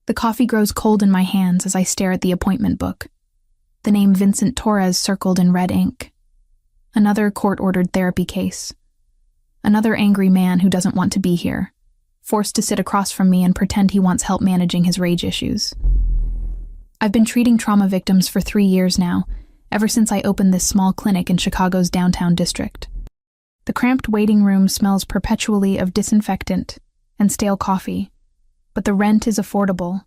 The coffee grows cold in my hands as I stare at the appointment book. The name Vincent Torres circled in red ink. Another court-ordered therapy case. Another angry man who doesn't want to be here, forced to sit across from me and pretend he wants help managing his rage issues. I've been treating trauma victims for 3 years now, ever since I opened this small clinic in Chicago's downtown district. The cramped waiting room smells perpetually of disinfectant and stale coffee, but the rent is affordable,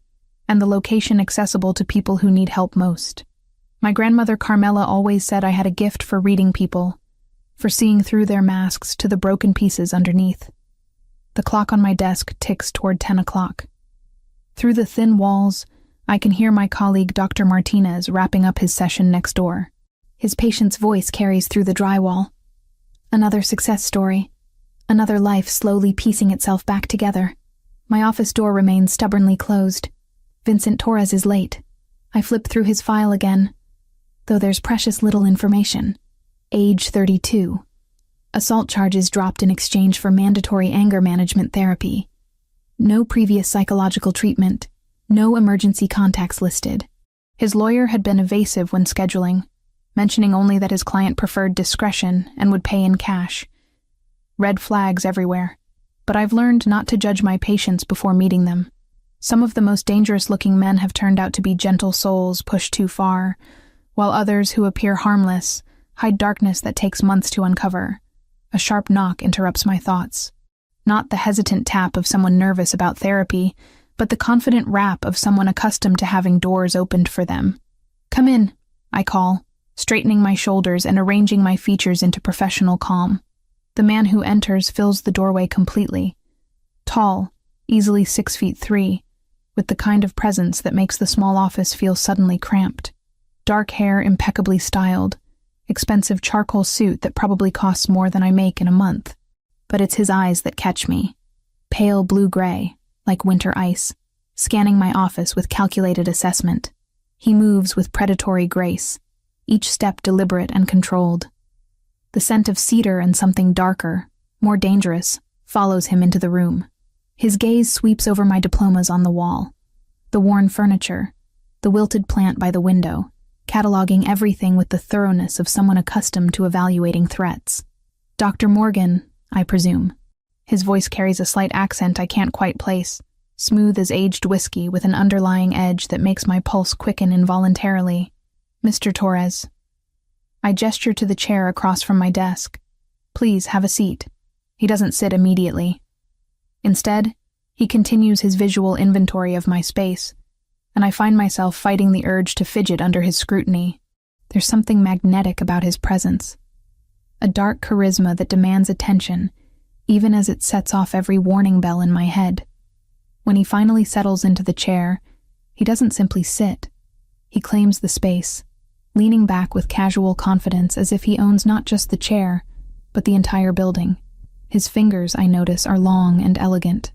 and the location accessible to people who need help most. My grandmother Carmela always said I had a gift for reading people, for seeing through their masks to the broken pieces underneath. The clock on my desk ticks toward 10 o'clock. Through the thin walls, I can hear my colleague Dr. Martinez wrapping up his session next door. His patient's voice carries through the drywall. Another success story. Another life slowly piecing itself back together. My office door remains stubbornly closed. Vincent Torres is late. I flip through his file again, though there's precious little information. Age 32. Assault charges dropped in exchange for mandatory anger management therapy. No previous psychological treatment. No emergency contacts listed. His lawyer had been evasive when scheduling, mentioning only that his client preferred discretion and would pay in cash. Red flags everywhere, but I've learned not to judge my patients before meeting them. Some of the most dangerous-looking men have turned out to be gentle souls pushed too far, while others who appear harmless hide darkness that takes months to uncover. A sharp knock interrupts my thoughts. Not the hesitant tap of someone nervous about therapy, but the confident rap of someone accustomed to having doors opened for them. "Come in," I call, straightening my shoulders and arranging my features into professional calm. The man who enters fills the doorway completely. Tall, easily 6'3", with the kind of presence that makes the small office feel suddenly cramped. Dark hair impeccably styled, expensive charcoal suit that probably costs more than I make in a month. But it's his eyes that catch me. Pale blue-gray, like winter ice, scanning my office with calculated assessment. He moves with predatory grace, each step deliberate and controlled. The scent of cedar and something darker, more dangerous, follows him into the room. His gaze sweeps over my diplomas on the wall, the worn furniture, the wilted plant by the window, cataloging everything with the thoroughness of someone accustomed to evaluating threats. "Dr. Morgan, I presume." His voice carries a slight accent I can't quite place, smooth as aged whiskey with an underlying edge that makes my pulse quicken involuntarily. "Mr. Torres." I gesture to the chair across from my desk. "Please, have a seat." He doesn't sit immediately. Instead, he continues his visual inventory of my space, and I find myself fighting the urge to fidget under his scrutiny. There's something magnetic about his presence. A dark charisma that demands attention, even as it sets off every warning bell in my head. When he finally settles into the chair, he doesn't simply sit. He claims the space, leaning back with casual confidence as if he owns not just the chair, but the entire building. His fingers, I notice, are long and elegant,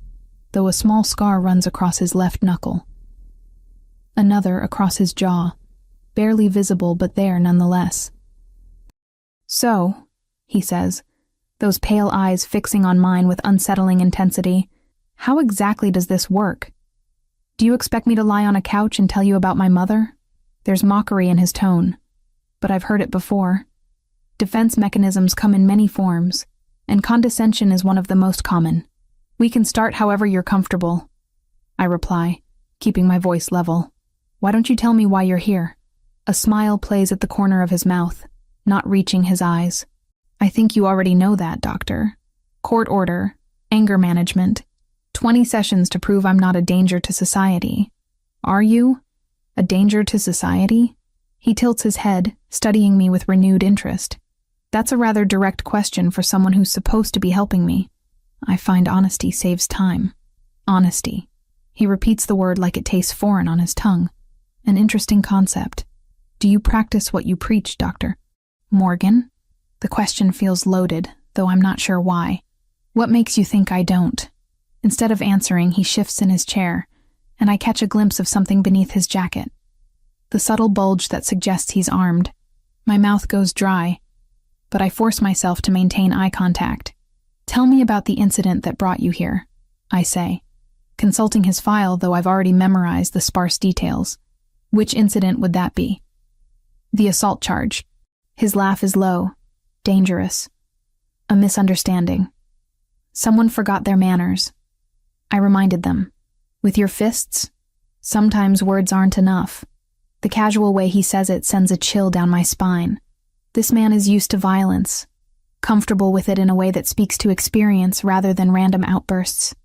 though a small scar runs across his left knuckle. Another across his jaw, barely visible but there nonetheless. "So," he says, those pale eyes fixing on mine with unsettling intensity, "how exactly does this work? Do you expect me to lie on a couch and tell you about my mother?" There's mockery in his tone, but I've heard it before. Defense mechanisms come in many forms, and condescension is one of the most common. "We can start however you're comfortable," I reply, keeping my voice level. "Why don't you tell me why you're here?" A smile plays at the corner of his mouth, not reaching his eyes. "I think you already know that, doctor. Court order, anger management, 20 sessions to prove I'm not a danger to society. Are you? A danger to society?" He tilts his head, studying me with renewed interest. That's a rather direct question for someone who's supposed to be helping me. I find honesty saves time. Honesty. He repeats the word like it tastes foreign on his tongue. An interesting concept. "Do you practice what you preach, Doctor Morgan?" The question feels loaded, though I'm not sure why. "What makes you think I don't?" Instead of answering, he shifts in his chair, and I catch a glimpse of something beneath his jacket. The subtle bulge that suggests he's armed. My mouth goes dry, but I force myself to maintain eye contact. "Tell me about the incident that brought you here," I say. consulting his file, though I've already memorized the sparse details. Which incident would that be? The assault charge. His laugh is low, dangerous. A misunderstanding. Someone forgot their manners. I reminded them. With your fists? Sometimes words aren't enough. The casual way he says it sends a chill down my spine. This man is used to violence, comfortable with it in a way that speaks to experience rather than random outbursts.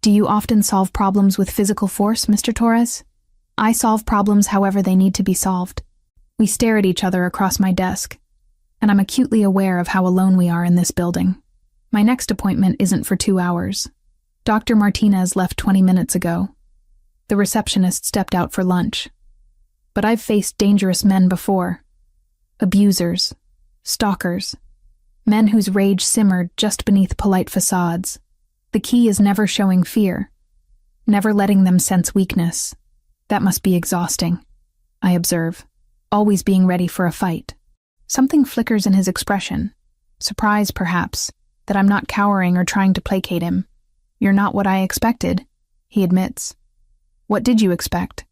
Do you often solve problems with physical force, Mr. Torres? I solve problems however they need to be solved. We stare at each other across my desk, and I'm acutely aware of how alone we are in this building. My next appointment isn't for 2 hours. Dr. Martinez left 20 minutes ago. The receptionist stepped out for lunch. But I've faced dangerous men before. Abusers, stalkers, men whose rage simmered just beneath polite facades. The key is never showing fear, never letting them sense weakness. That must be exhausting, I observe, always being ready for a fight. Something flickers in his expression, surprise perhaps, that I'm not cowering or trying to placate him. You're not what I expected, he admits. What did you expect?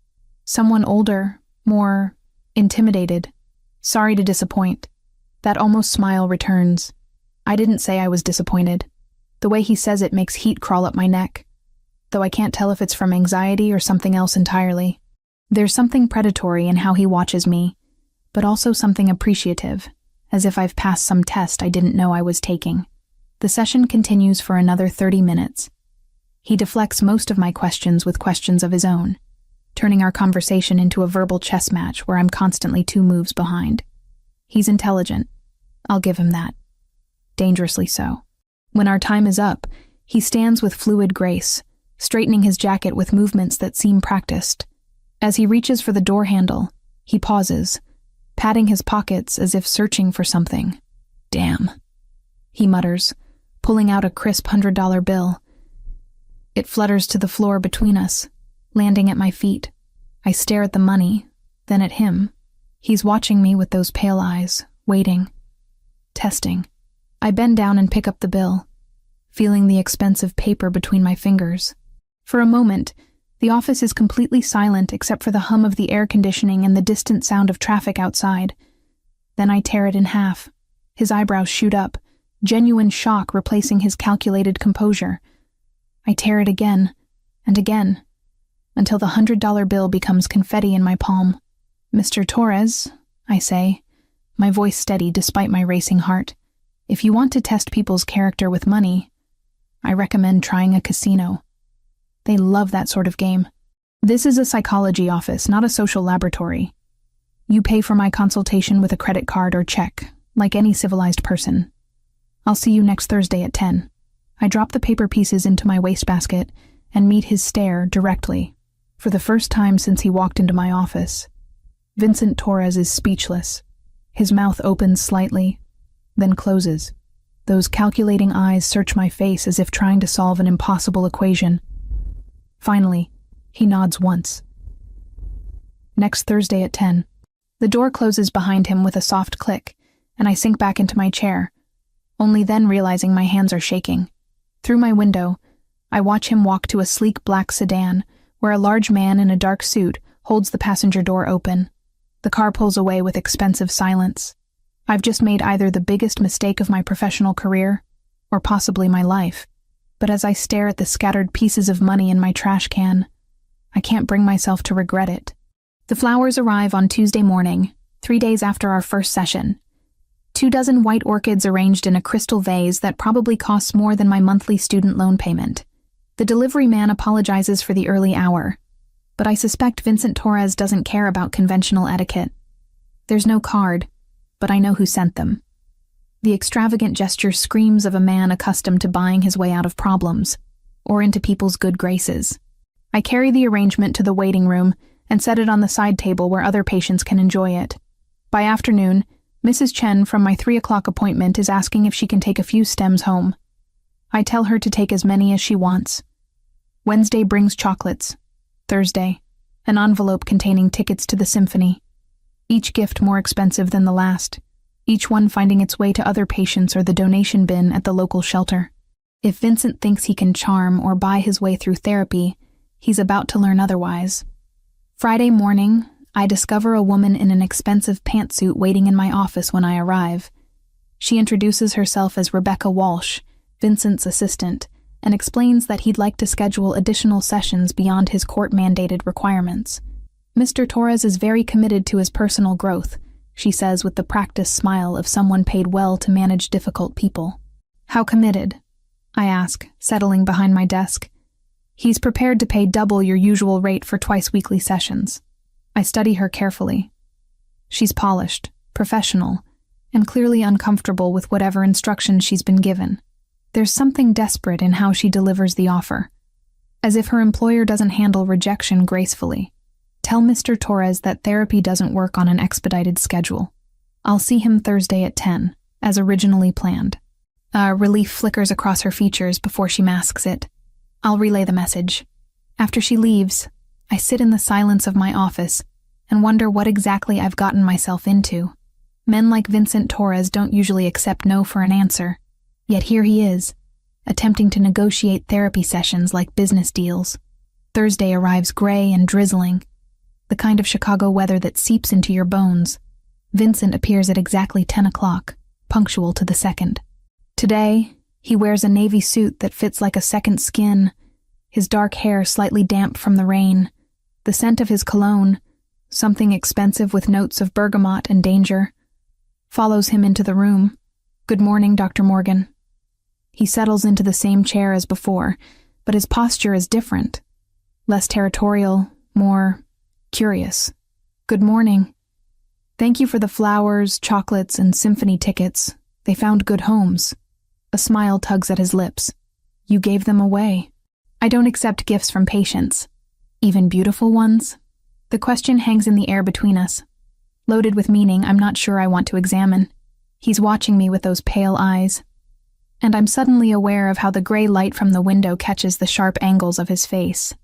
Someone older, more intimidated. Sorry to disappoint. That almost smile returns. I didn't say I was disappointed. The way he says it makes heat crawl up my neck, though I can't tell if it's from anxiety or something else entirely. There's something predatory in how he watches me, but also something appreciative, as if I've passed some test I didn't know I was taking. The session continues for another 30 minutes. He deflects most of my questions with questions of his own, turning our conversation into a verbal chess match where I'm constantly 2 moves behind. He's intelligent. I'll give him that. Dangerously so. When our time is up, he stands with fluid grace, straightening his jacket with movements that seem practiced. As he reaches for the door handle, he pauses, patting his pockets as if searching for something. Damn, he mutters, pulling out a crisp $100 bill. It flutters to the floor between us, landing at my feet. I stare at the money, then at him. He's watching me with those pale eyes, waiting, testing. I bend down and pick up the bill, feeling the expensive paper between my fingers. For a moment, the office is completely silent except for the hum of the air conditioning and the distant sound of traffic outside. Then I tear it in half. His eyebrows shoot up, genuine shock replacing his calculated composure. I tear it again, and again, until the $100 bill becomes confetti in my palm. Mr. Torres, I say, my voice steady despite my racing heart. If you want to test people's character with money, I recommend trying a casino. They love that sort of game. This is a psychology office, not a social laboratory. You pay for my consultation with a credit card or check, like any civilized person. I'll see you next Thursday at 10. I drop the paper pieces into my wastebasket and meet his stare directly. For the first time since he walked into my office, Vincent Torres is speechless. His mouth opens slightly, then closes. Those calculating eyes search my face as if trying to solve an impossible equation. Finally, he nods once. Next Thursday at 10. The door closes behind him with a soft click, and I sink back into my chair, only then realizing my hands are shaking. Through my window, I watch him walk to a sleek black sedan, where a large man in a dark suit holds the passenger door open. The car pulls away with expensive silence. I've just made either the biggest mistake of my professional career, or possibly my life. But as I stare at the scattered pieces of money in my trash can, I can't bring myself to regret it. The flowers arrive on Tuesday morning, 3 days after our first session. 24 white orchids arranged in a crystal vase that probably costs more than my monthly student loan payment. The delivery man apologizes for the early hour, but I suspect Vincent Torres doesn't care about conventional etiquette. There's no card, but I know who sent them. The extravagant gesture screams of a man accustomed to buying his way out of problems, or into people's good graces. I carry the arrangement to the waiting room and set it on the side table where other patients can enjoy it. By afternoon, Mrs. Chen from my 3 o'clock appointment is asking if she can take a few stems home. I tell her to take as many as she wants. Wednesday brings chocolates. Thursday, an envelope containing tickets to the symphony. Each gift more expensive than the last, each one finding its way to other patients or the donation bin at the local shelter. If Vincent thinks he can charm or buy his way through therapy, He's about to learn otherwise. Friday morning, I discover a woman in an expensive pantsuit waiting in my office when I arrive. She introduces herself as Rebecca Walsh, Vincent's assistant, and explains that he'd like to schedule additional sessions beyond his court-mandated requirements. Mr. Torres is very committed to his personal growth, she says with the practiced smile of someone paid well to manage difficult people. How committed? I ask, settling behind my desk. He's prepared to pay double your usual rate for twice-weekly sessions. I study her carefully. She's polished, professional, and clearly uncomfortable with whatever instructions she's been given. There's something desperate in how she delivers the offer, as if her employer doesn't handle rejection gracefully. Tell Mr. Torres that therapy doesn't work on an expedited schedule. I'll see him Thursday at 10, as originally planned. Relief flickers across her features before she masks it. I'll relay the message. After she leaves, I sit in the silence of my office and wonder what exactly I've gotten myself into. Men like Vincent Torres don't usually accept no for an answer, yet here he is, attempting to negotiate therapy sessions like business deals. Thursday arrives gray and drizzling, the kind of Chicago weather that seeps into your bones. Vincent appears at exactly 10 o'clock, punctual to the second. Today, he wears a navy suit that fits like a second skin, his dark hair slightly damp from the rain. The scent of his cologne, something expensive with notes of bergamot and danger, follows him into the room. Good morning, Dr. Morgan. He settles into the same chair as before, but his posture is different. Less territorial, more curious. Good morning. Thank you for the flowers, chocolates, and symphony tickets. They found good homes. A smile tugs at his lips. You gave them away. I don't accept gifts from patients. Even beautiful ones? The question hangs in the air between us, loaded with meaning I'm not sure I want to examine. He's watching me with those pale eyes, and I'm suddenly aware of how the gray light from the window catches the sharp angles of his face.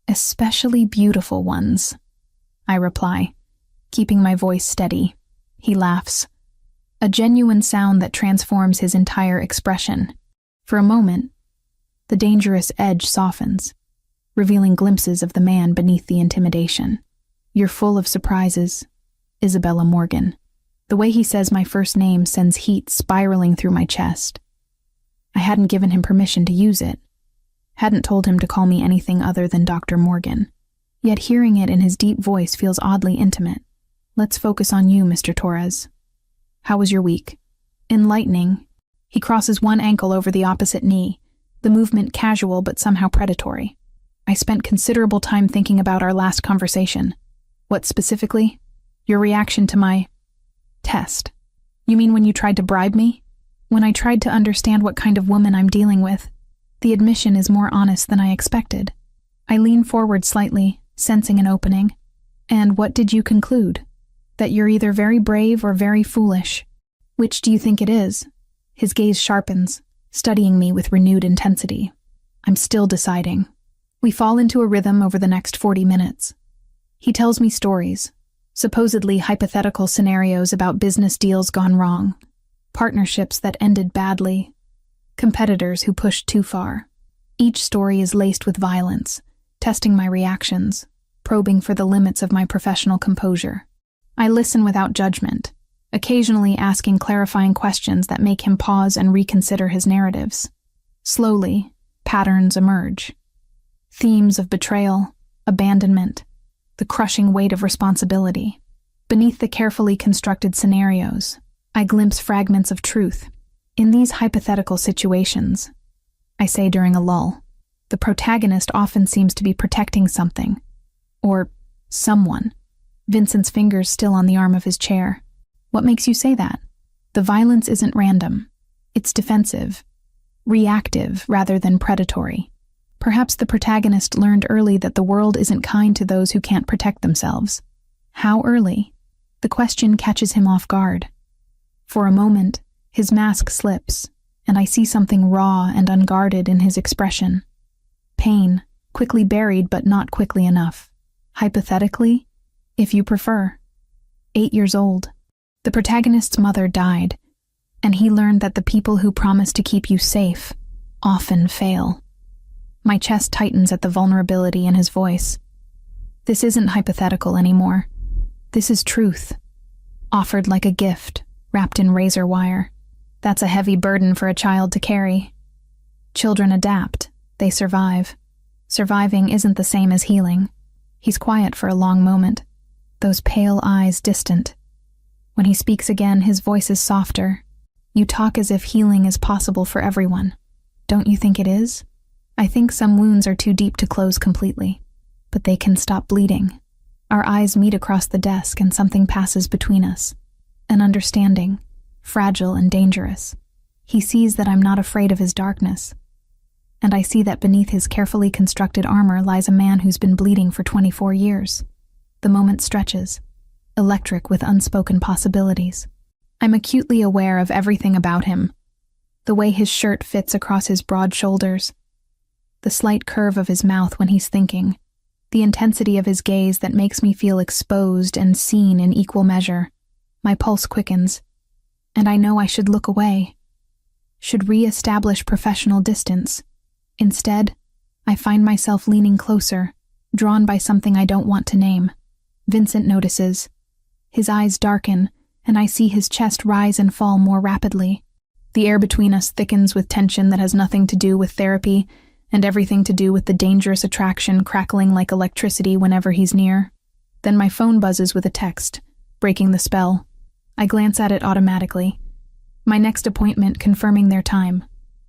Especially beautiful ones, I reply, keeping my voice steady. He laughs, a genuine sound that transforms his entire expression. For a moment, the dangerous edge softens, revealing glimpses of the man beneath the intimidation. You're full of surprises, Isabella Morgan. The way he says my first name sends heat spiraling through my chest. I hadn't given him permission to use it, hadn't told him to call me anything other than Dr. Morgan. Yet hearing it in his deep voice feels oddly intimate. Let's focus on you, Mr. Torres. How was your week? Enlightening. He crosses one ankle over the opposite knee, the movement casual but somehow predatory. I spent considerable time thinking about our last conversation. What specifically? Your reaction to my test. You mean when you tried to bribe me? When I tried to understand what kind of woman I'm dealing with? The admission is more honest than I expected. I lean forward slightly, sensing an opening. And what did you conclude? That you're either very brave or very foolish. Which do you think it is? His gaze sharpens, studying me with renewed intensity. I'm still deciding. We fall into a rhythm over the next 40 minutes. He tells me stories, supposedly hypothetical scenarios about business deals gone wrong, partnerships that ended badly, competitors who pushed too far. Each story is laced with violence, testing my reactions, probing for the limits of my professional composure. I listen without judgment, occasionally asking clarifying questions that make him pause and reconsider his narratives. Slowly, patterns emerge. Themes of betrayal, abandonment, the crushing weight of responsibility. Beneath the carefully constructed scenarios, I glimpse fragments of truth. In these hypothetical situations, I say during a lull, the protagonist often seems to be protecting something, or someone. Vincent's fingers still on the arm of his chair. What makes you say that? The violence isn't random. It's defensive, reactive rather than predatory. Perhaps the protagonist learned early that the world isn't kind to those who can't protect themselves. How early? The question catches him off guard. For a moment, his mask slips, and I see something raw and unguarded in his expression. Pain, quickly buried but not quickly enough. Hypothetically, if you prefer. 8 years old. The protagonist's mother died, and he learned that the people who promise to keep you safe often fail. My chest tightens at the vulnerability in his voice. This isn't hypothetical anymore. This is truth, offered like a gift, wrapped in razor wire. That's a heavy burden for a child to carry. Children adapt. They survive. Surviving isn't the same as healing. He's quiet for a long moment, those pale eyes distant. When he speaks again, his voice is softer. You talk as if healing is possible for everyone. Don't you think it is? I think some wounds are too deep to close completely, but they can stop bleeding. Our eyes meet across the desk and something passes between us. An understanding, fragile and dangerous. He sees that I'm not afraid of his darkness. And I see that beneath his carefully constructed armor lies a man who's been bleeding for 24 years. The moment stretches, electric with unspoken possibilities. I'm acutely aware of everything about him. The way his shirt fits across his broad shoulders, the slight curve of his mouth when he's thinking, the intensity of his gaze that makes me feel exposed and seen in equal measure. My pulse quickens, and I know I should look away, should re-establish professional distance. Instead, I find myself leaning closer, drawn by something I don't want to name. Vincent notices. His eyes darken, and I see his chest rise and fall more rapidly. The air between us thickens with tension that has nothing to do with therapy, and everything to do with the dangerous attraction crackling like electricity whenever he's near. Then my phone buzzes with a text, breaking the spell. I glance at it automatically. My next appointment confirming their time.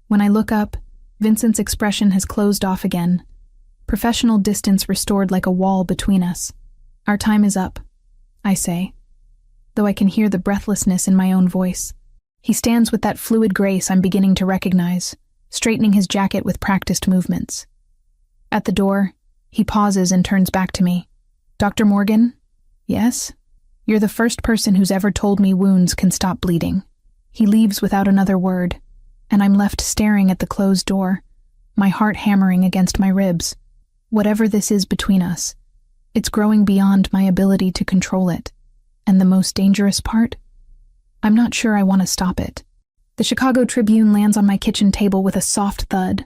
When I look up, Vincent's expression has closed off again. Professional distance restored like a wall between us. Our time is up, I say, though I can hear the breathlessness in my own voice. He stands with that fluid grace I'm beginning to recognize, straightening his jacket with practiced movements. At the door, he pauses and turns back to me. Dr. Morgan? Yes? You're the first person who's ever told me wounds can stop bleeding. He leaves without another word, and I'm left staring at the closed door, my heart hammering against my ribs. Whatever this is between us, it's growing beyond my ability to control it. And the most dangerous part? I'm not sure I want to stop it. The Chicago Tribune lands on my kitchen table with a soft thud.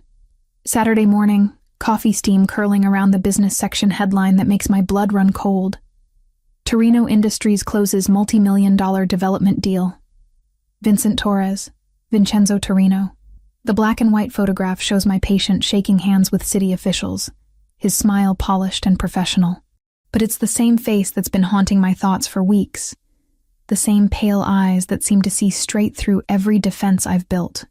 Saturday morning, coffee steam curling around the business section headline that makes my blood run cold. Torino Industries closes multi-million-dollar development deal. Vincent Torres, Vincenzo Torino. The black and white photograph shows my patient shaking hands with city officials, his smile polished and professional. But it's the same face that's been haunting my thoughts for weeks. The same pale eyes that seem to see straight through every defense I've built.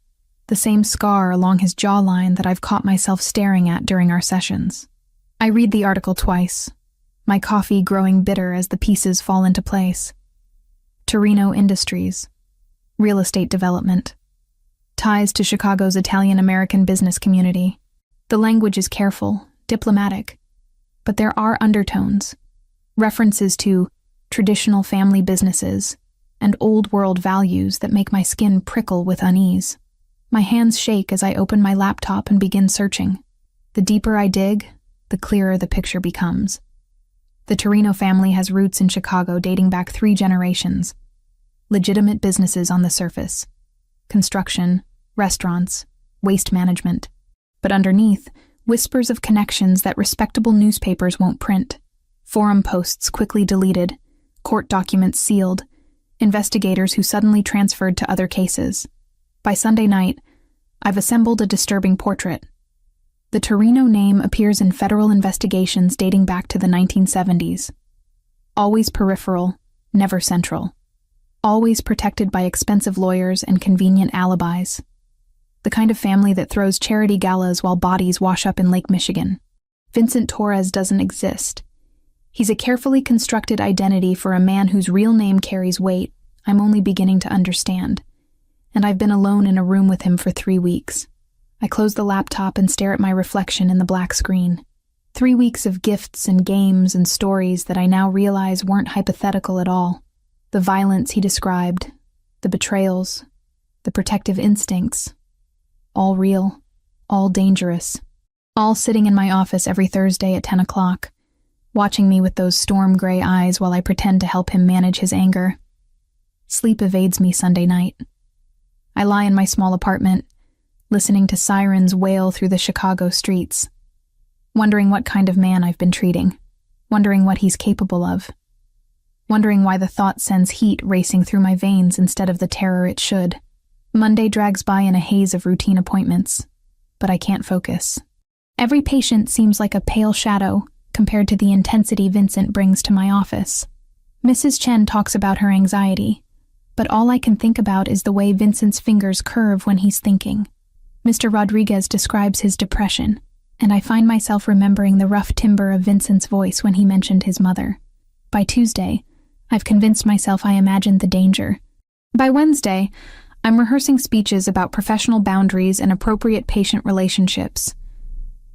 The same scar along his jawline that I've caught myself staring at during our sessions. I read the article twice, my coffee growing bitter as the pieces fall into place. Torino Industries. Real estate development. Ties to Chicago's Italian-American business community. The language is careful, diplomatic, but there are undertones. References to traditional family businesses, and old-world values that make my skin prickle with unease. My hands shake as I open my laptop and begin searching. The deeper I dig, the clearer the picture becomes. The Torino family has roots in Chicago dating back 3 generations. Legitimate businesses on the surface. Construction, restaurants, waste management. But underneath, whispers of connections that respectable newspapers won't print. Forum posts quickly deleted. Court documents sealed, investigators who suddenly transferred to other cases. By Sunday night, I've assembled a disturbing portrait. The Torino name appears in federal investigations dating back to the 1970s. Always peripheral, never central. Always protected by expensive lawyers and convenient alibis. The kind of family that throws charity galas while bodies wash up in Lake Michigan. Vincent Torres doesn't exist. He's a carefully constructed identity for a man whose real name carries weight I'm only beginning to understand. And I've been alone in a room with him for 3 weeks. I close the laptop and stare at my reflection in the black screen. 3 weeks of gifts and games and stories that I now realize weren't hypothetical at all. The violence he described, the betrayals, the protective instincts. All real, all dangerous. All sitting in my office every Thursday at 10 o'clock. Watching me with those storm-gray eyes while I pretend to help him manage his anger. Sleep evades me Sunday night. I lie in my small apartment, listening to sirens wail through the Chicago streets, wondering what kind of man I've been treating, wondering what he's capable of, wondering why the thought sends heat racing through my veins instead of the terror it should. Monday drags by in a haze of routine appointments, but I can't focus. Every patient seems like a pale shadow compared to the intensity Vincent brings to my office. Mrs. Chen talks about her anxiety, but all I can think about is the way Vincent's fingers curve when he's thinking. Mr. Rodriguez describes his depression, and I find myself remembering the rough timbre of Vincent's voice when he mentioned his mother. By Tuesday, I've convinced myself I imagined the danger. By Wednesday, I'm rehearsing speeches about professional boundaries and appropriate patient relationships.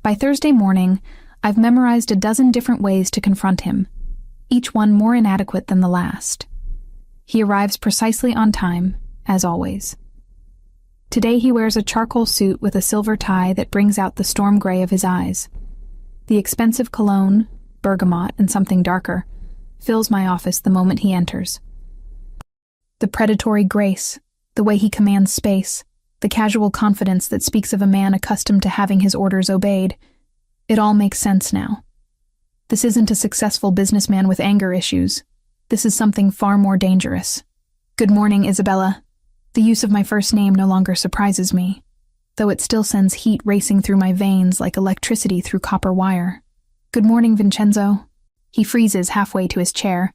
By Thursday morning, I've memorized a dozen different ways to confront him, each one more inadequate than the last. He arrives precisely on time, as always. Today he wears a charcoal suit with a silver tie that brings out the storm gray of his eyes. The expensive cologne, bergamot, and something darker, fills my office the moment he enters. The predatory grace, the way he commands space, the casual confidence that speaks of a man accustomed to having his orders obeyed, it all makes sense now. This isn't a successful businessman with anger issues. This is something far more dangerous. Good morning, Isabella. The use of my first name no longer surprises me, though it still sends heat racing through my veins like electricity through copper wire. Good morning, Vincenzo. He freezes halfway to his chair,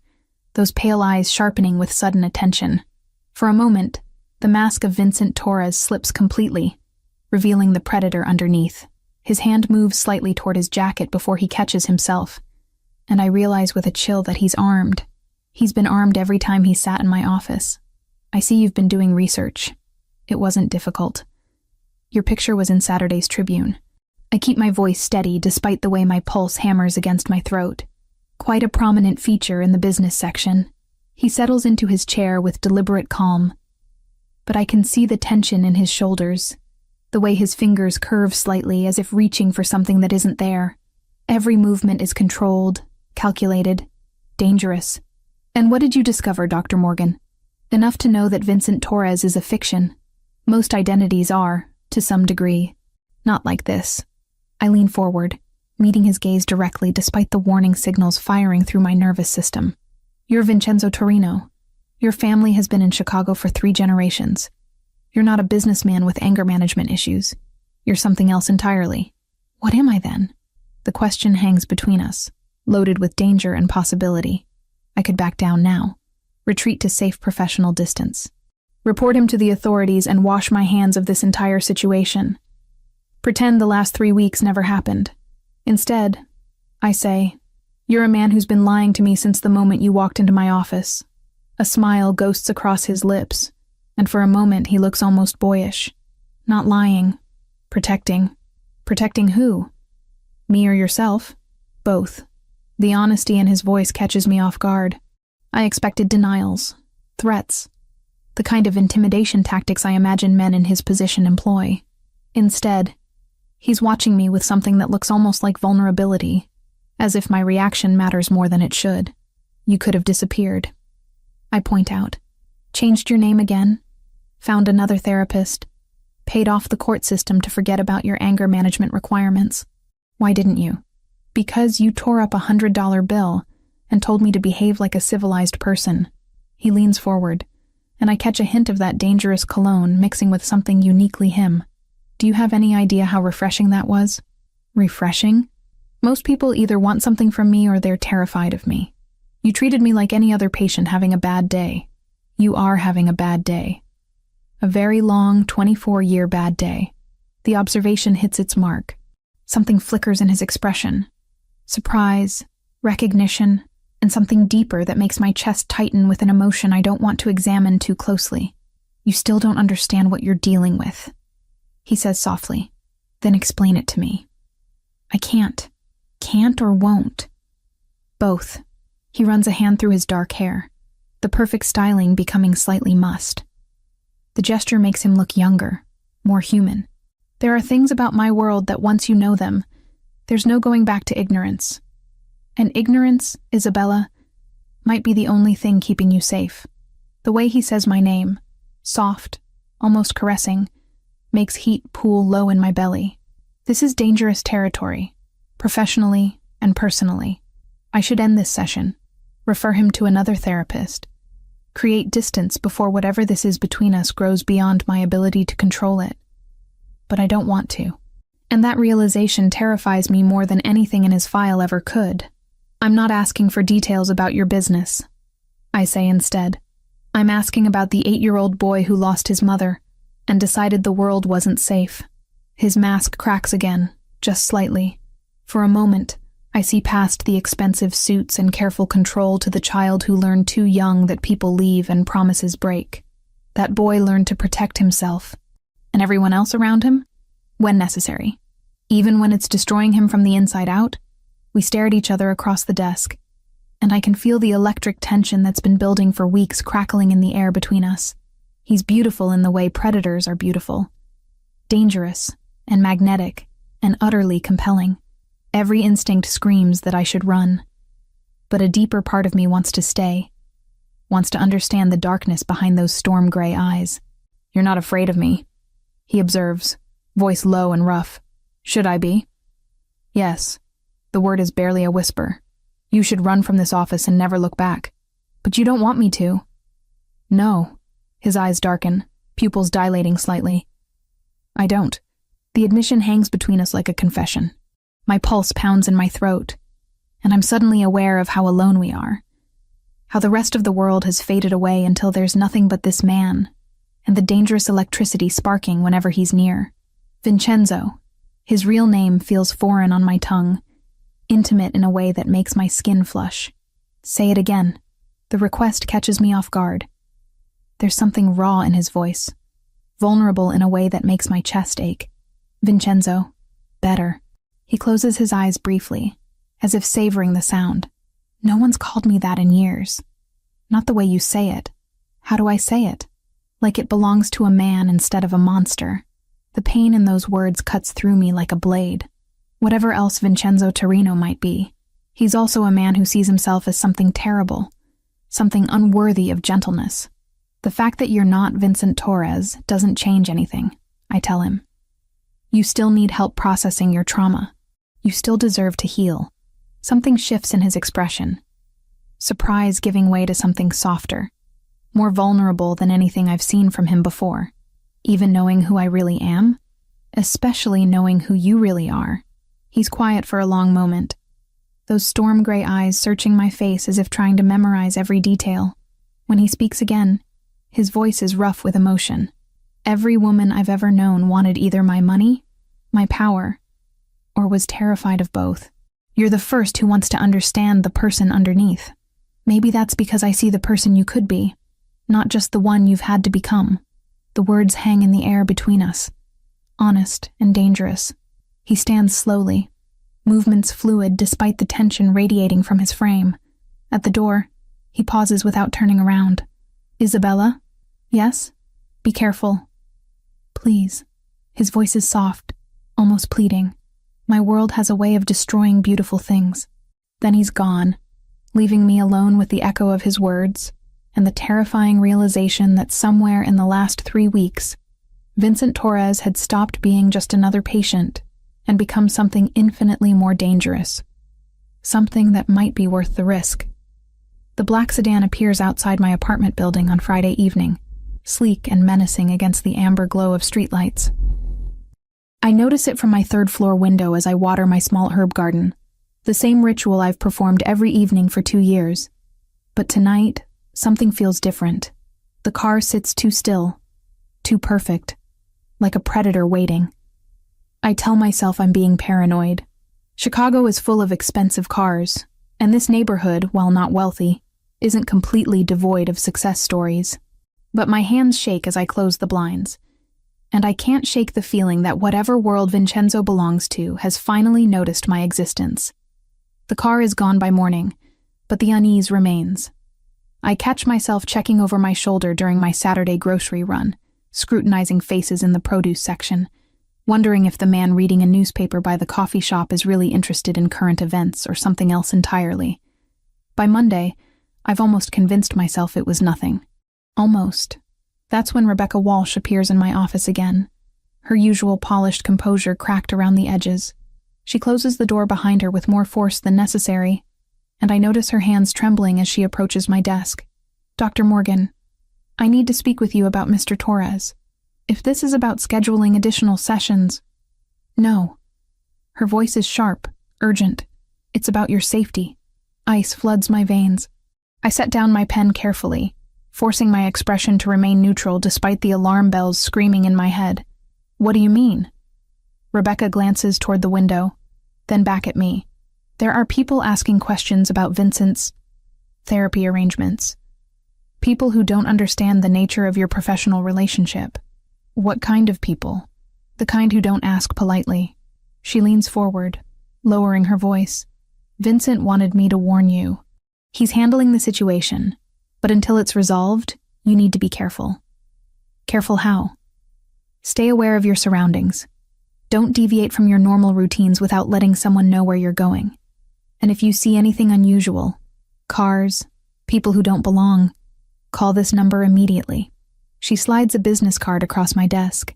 those pale eyes sharpening with sudden attention. For a moment, the mask of Vincent Torres slips completely, revealing the predator underneath. His hand moves slightly toward his jacket before he catches himself, and I realize with a chill that he's armed. He's been armed every time he sat in my office. I see you've been doing research. It wasn't difficult. Your picture was in Saturday's Tribune. I keep my voice steady despite the way my pulse hammers against my throat. Quite a prominent feature in the business section. He settles into his chair with deliberate calm, but I can see the tension in his shoulders, the way his fingers curve slightly as if reaching for something that isn't there. Every movement is controlled, calculated, dangerous. And what did you discover, Dr. Morgan? Enough to know that Vincent Torres is a fiction. Most identities are, to some degree. Not like this. I lean forward, meeting his gaze directly despite the warning signals firing through my nervous system. You're Vincenzo Torino. Your family has been in Chicago for 3 generations. You're not a businessman with anger management issues. You're something else entirely. What am I then? The question hangs between us, loaded with danger and possibility. I could back down now, retreat to safe professional distance, report him to the authorities and wash my hands of this entire situation. Pretend the last 3 weeks never happened. Instead, I say, you're a man who's been lying to me since the moment you walked into my office. A smile ghosts across his lips, and for a moment he looks almost boyish. Not lying. Protecting. Protecting who? Me or yourself? Both. The honesty in his voice catches me off guard. I expected denials, threats, the kind of intimidation tactics I imagine men in his position employ. Instead, he's watching me with something that looks almost like vulnerability, as if my reaction matters more than it should. You could have disappeared. I point out. Changed your name again? Found another therapist? Paid off the court system to forget about your anger management requirements? Why didn't you? Because you tore up $100 bill and told me to behave like a civilized person. He leans forward, and I catch a hint of that dangerous cologne mixing with something uniquely him. Do you have any idea how refreshing that was? Refreshing? Most people either want something from me or they're terrified of me. You treated me like any other patient having a bad day. You are having a bad day. A very long, 24-year bad day. The observation hits its mark. Something flickers in his expression. Surprise, recognition, and something deeper that makes my chest tighten with an emotion I don't want to examine too closely. You still don't understand what you're dealing with, he says softly. Then explain it to me. I can't. Can't or won't. Both. He runs a hand through his dark hair, the perfect styling becoming slightly mussed. The gesture makes him look younger, more human. There are things about my world that once you know them, there's no going back to ignorance. And ignorance, Isabella, might be the only thing keeping you safe. The way he says my name, soft, almost caressing, makes heat pool low in my belly. This is dangerous territory, professionally and personally. I should end this session, refer him to another therapist, create distance before whatever this is between us grows beyond my ability to control it. But I don't want to. And that realization terrifies me more than anything in his file ever could. I'm not asking for details about your business, I say instead. I'm asking about the 8-year-old boy who lost his mother and decided the world wasn't safe. His mask cracks again, just slightly. For a moment, I see past the expensive suits and careful control to the child who learned too young that people leave and promises break. That boy learned to protect himself, and everyone else around him, when necessary. Even when it's destroying him from the inside out, we stare at each other across the desk, and I can feel the electric tension that's been building for weeks crackling in the air between us. He's beautiful in the way predators are beautiful. Dangerous and magnetic and utterly compelling. Every instinct screams that I should run. But a deeper part of me wants to stay, wants to understand the darkness behind those storm gray eyes. You're not afraid of me, he observes, voice low and rough. Should I be? Yes. The word is barely a whisper. You should run from this office and never look back. But you don't want me to. No. His eyes darken, pupils dilating slightly. I don't. The admission hangs between us like a confession. My pulse pounds in my throat, and I'm suddenly aware of how alone we are. How the rest of the world has faded away until there's nothing but this man, and the dangerous electricity sparking whenever he's near. Vincenzo. His real name feels foreign on my tongue, intimate in a way that makes my skin flush. Say it again. The request catches me off guard. There's something raw in his voice, vulnerable in a way that makes my chest ache. Vincenzo. Better. He closes his eyes briefly, as if savoring the sound. No one's called me that in years. Not the way you say it. How do I say it? Like it belongs to a man instead of a monster. The pain in those words cuts through me like a blade. Whatever else Vincenzo Torino might be, he's also a man who sees himself as something terrible, something unworthy of gentleness. The fact that you're not Vincent Torres doesn't change anything, I tell him. You still need help processing your trauma. You still deserve to heal. Something shifts in his expression. Surprise giving way to something softer, more vulnerable than anything I've seen from him before. Even knowing who I really am, especially knowing who you really are. He's quiet for a long moment, those storm gray eyes searching my face as if trying to memorize every detail. When he speaks again, his voice is rough with emotion. Every woman I've ever known wanted either my money, my power, or was terrified of both. You're the first who wants to understand the person underneath. Maybe that's because I see the person you could be, not just the one you've had to become. The words hang in the air between us, honest and dangerous. He stands slowly, movements fluid despite the tension radiating from his frame. At the door, he pauses without turning around. Isabella? Yes? Be careful. Please. His voice is soft, almost pleading. My world has a way of destroying beautiful things. Then he's gone, leaving me alone with the echo of his words and the terrifying realization that somewhere in the last 3 weeks, Vincent Torres had stopped being just another patient and become something infinitely more dangerous. Something that might be worth the risk. The black sedan appears outside my apartment building on Friday evening, sleek and menacing against the amber glow of streetlights. I notice it from my 3rd-floor window as I water my small herb garden, the same ritual I've performed every evening for 2 years. But tonight, something feels different. The car sits too still, too perfect, like a predator waiting. I tell myself I'm being paranoid. Chicago is full of expensive cars, and this neighborhood, while not wealthy, isn't completely devoid of success stories. But my hands shake as I close the blinds. And I can't shake the feeling that whatever world Vincenzo belongs to has finally noticed my existence. The car is gone by morning, but the unease remains. I catch myself checking over my shoulder during my Saturday grocery run, scrutinizing faces in the produce section, wondering if the man reading a newspaper by the coffee shop is really interested in current events or something else entirely. By Monday, I've almost convinced myself it was nothing. Almost. That's when Rebecca Walsh appears in my office again. Her usual polished composure cracked around the edges. She closes the door behind her with more force than necessary, and I notice her hands trembling as she approaches my desk. Dr. Morgan, I need to speak with you about Mr. Torres. If this is about scheduling additional sessions... No. Her voice is sharp, urgent. It's about your safety. Ice floods my veins. I set down my pen carefully, forcing my expression to remain neutral despite the alarm bells screaming in my head. What do you mean? Rebecca glances toward the window, then back at me. There are people asking questions about Vincent's therapy arrangements. People who don't understand the nature of your professional relationship. What kind of people? The kind who don't ask politely. She leans forward, lowering her voice. Vincent wanted me to warn you. He's handling the situation, but until it's resolved, you need to be careful. Careful how? Stay aware of your surroundings. Don't deviate from your normal routines without letting someone know where you're going. And if you see anything unusual, cars, people who don't belong, call this number immediately. She slides a business card across my desk.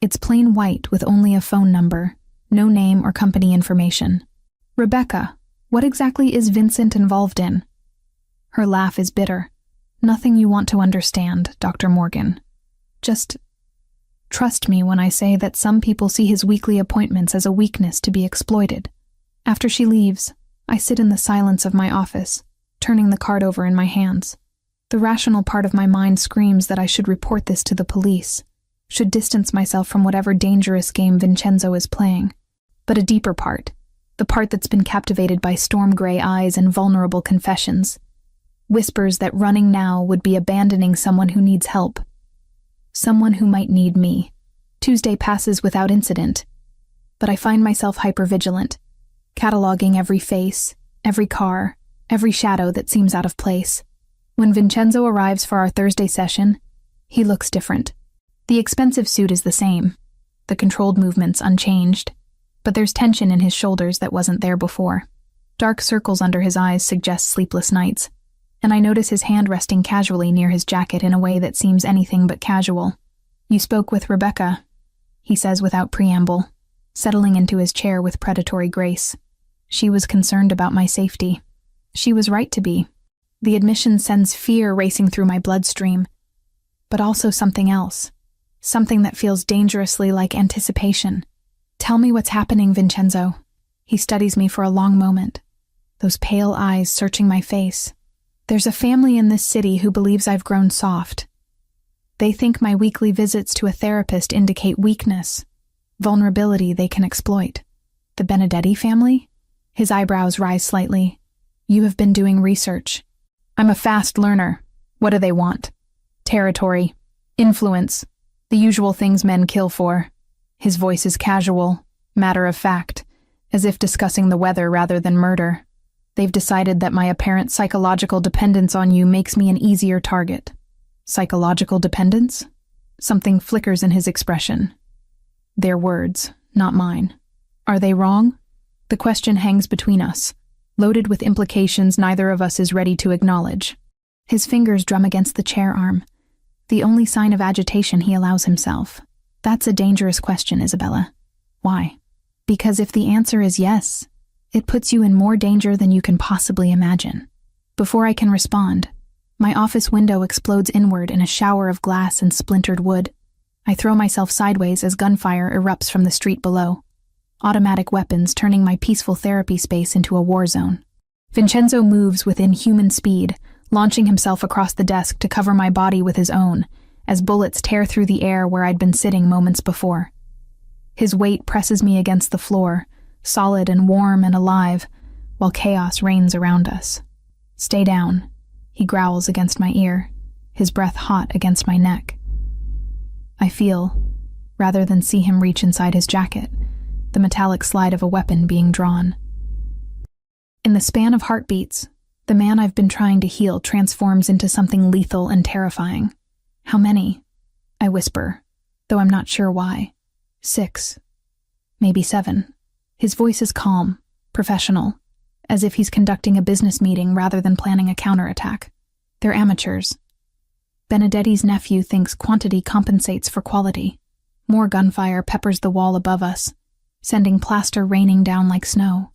It's plain white with only a phone number, no name or company information. Rebecca, what exactly is Vincent involved in? Her laugh is bitter. Nothing you want to understand, Dr. Morgan. Just trust me when I say that some people see his weekly appointments as a weakness to be exploited. After she leaves, I sit in the silence of my office, turning the card over in my hands. The rational part of my mind screams that I should report this to the police, should distance myself from whatever dangerous game Vincenzo is playing. But a deeper part, the part that's been captivated by storm gray eyes and vulnerable confessions, whispers that running now would be abandoning someone who needs help. Someone who might need me. Tuesday passes without incident, but I find myself hypervigilant, cataloging every face, every car, every shadow that seems out of place. When Vincenzo arrives for our Thursday session, he looks different. The expensive suit is the same, the controlled movements unchanged, but there's tension in his shoulders that wasn't there before. Dark circles under his eyes suggest sleepless nights, and I notice his hand resting casually near his jacket in a way that seems anything but casual. You spoke with Rebecca, he says without preamble, settling into his chair with predatory grace. She was concerned about my safety. She was right to be. The admission sends fear racing through my bloodstream, but also something else, something that feels dangerously like anticipation. Tell me what's happening, Vincenzo. He studies me for a long moment, those pale eyes searching my face. There's a family in this city who believes I've grown soft. They think my weekly visits to a therapist indicate weakness, vulnerability they can exploit. The Benedetti family? His eyebrows rise slightly. You have been doing research. I'm a fast learner. What do they want? Territory, influence, the usual things men kill for. His voice is casual, matter of fact, as if discussing the weather rather than murder. They've decided that my apparent psychological dependence on you makes me an easier target. Psychological dependence? Something flickers in his expression. Their words, not mine. Are they wrong? The question hangs between us, loaded with implications neither of us is ready to acknowledge. His fingers drum against the chair arm, the only sign of agitation he allows himself. That's a dangerous question, Isabella. Why? Because if the answer is yes, it puts you in more danger than you can possibly imagine. Before I can respond, my office window explodes inward in a shower of glass and splintered wood. I throw myself sideways as gunfire erupts from the street below, automatic weapons turning my peaceful therapy space into a war zone. Vincenzo moves with inhuman speed, launching himself across the desk to cover my body with his own, as bullets tear through the air where I'd been sitting moments before. His weight presses me against the floor, solid and warm and alive, while chaos reigns around us. Stay down, he growls against my ear, his breath hot against my neck. I feel, rather than see him reach inside his jacket, the metallic slide of a weapon being drawn. In the span of heartbeats, the man I've been trying to heal transforms into something lethal and terrifying. How many? I whisper, though I'm not sure why. 6. Maybe 7. His voice is calm, professional, as if he's conducting a business meeting rather than planning a counterattack. They're amateurs. Benedetti's nephew thinks quantity compensates for quality. More gunfire peppers the wall above us, sending plaster raining down like snow.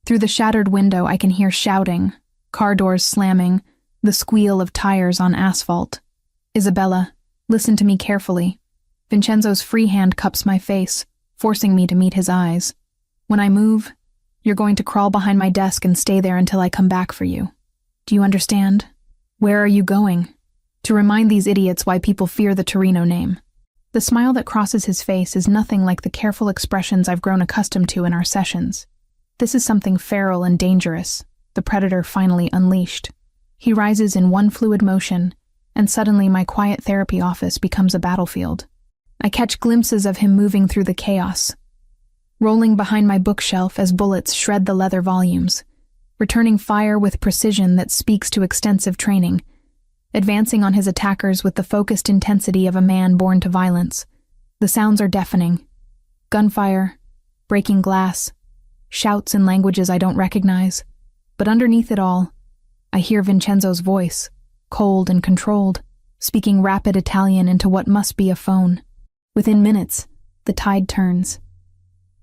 Through the shattered window, I can hear shouting, car doors slamming, the squeal of tires on asphalt. Isabella, listen to me carefully. Vincenzo's free hand cups my face, forcing me to meet his eyes. When I move, you're going to crawl behind my desk and stay there until I come back for you. Do you understand? Where are you going? To remind these idiots why people fear the Torino name. The smile that crosses his face is nothing like the careful expressions I've grown accustomed to in our sessions. This is something feral and dangerous, the predator finally unleashed. He rises in one fluid motion, and suddenly my quiet therapy office becomes a battlefield. I catch glimpses of him moving through the chaos, rolling behind my bookshelf as bullets shred the leather volumes, returning fire with precision that speaks to extensive training, advancing on his attackers with the focused intensity of a man born to violence. The sounds are deafening. Gunfire, breaking glass, shouts in languages I don't recognize. But underneath it all, I hear Vincenzo's voice, cold and controlled, speaking rapid Italian into what must be a phone. Within minutes, the tide turns.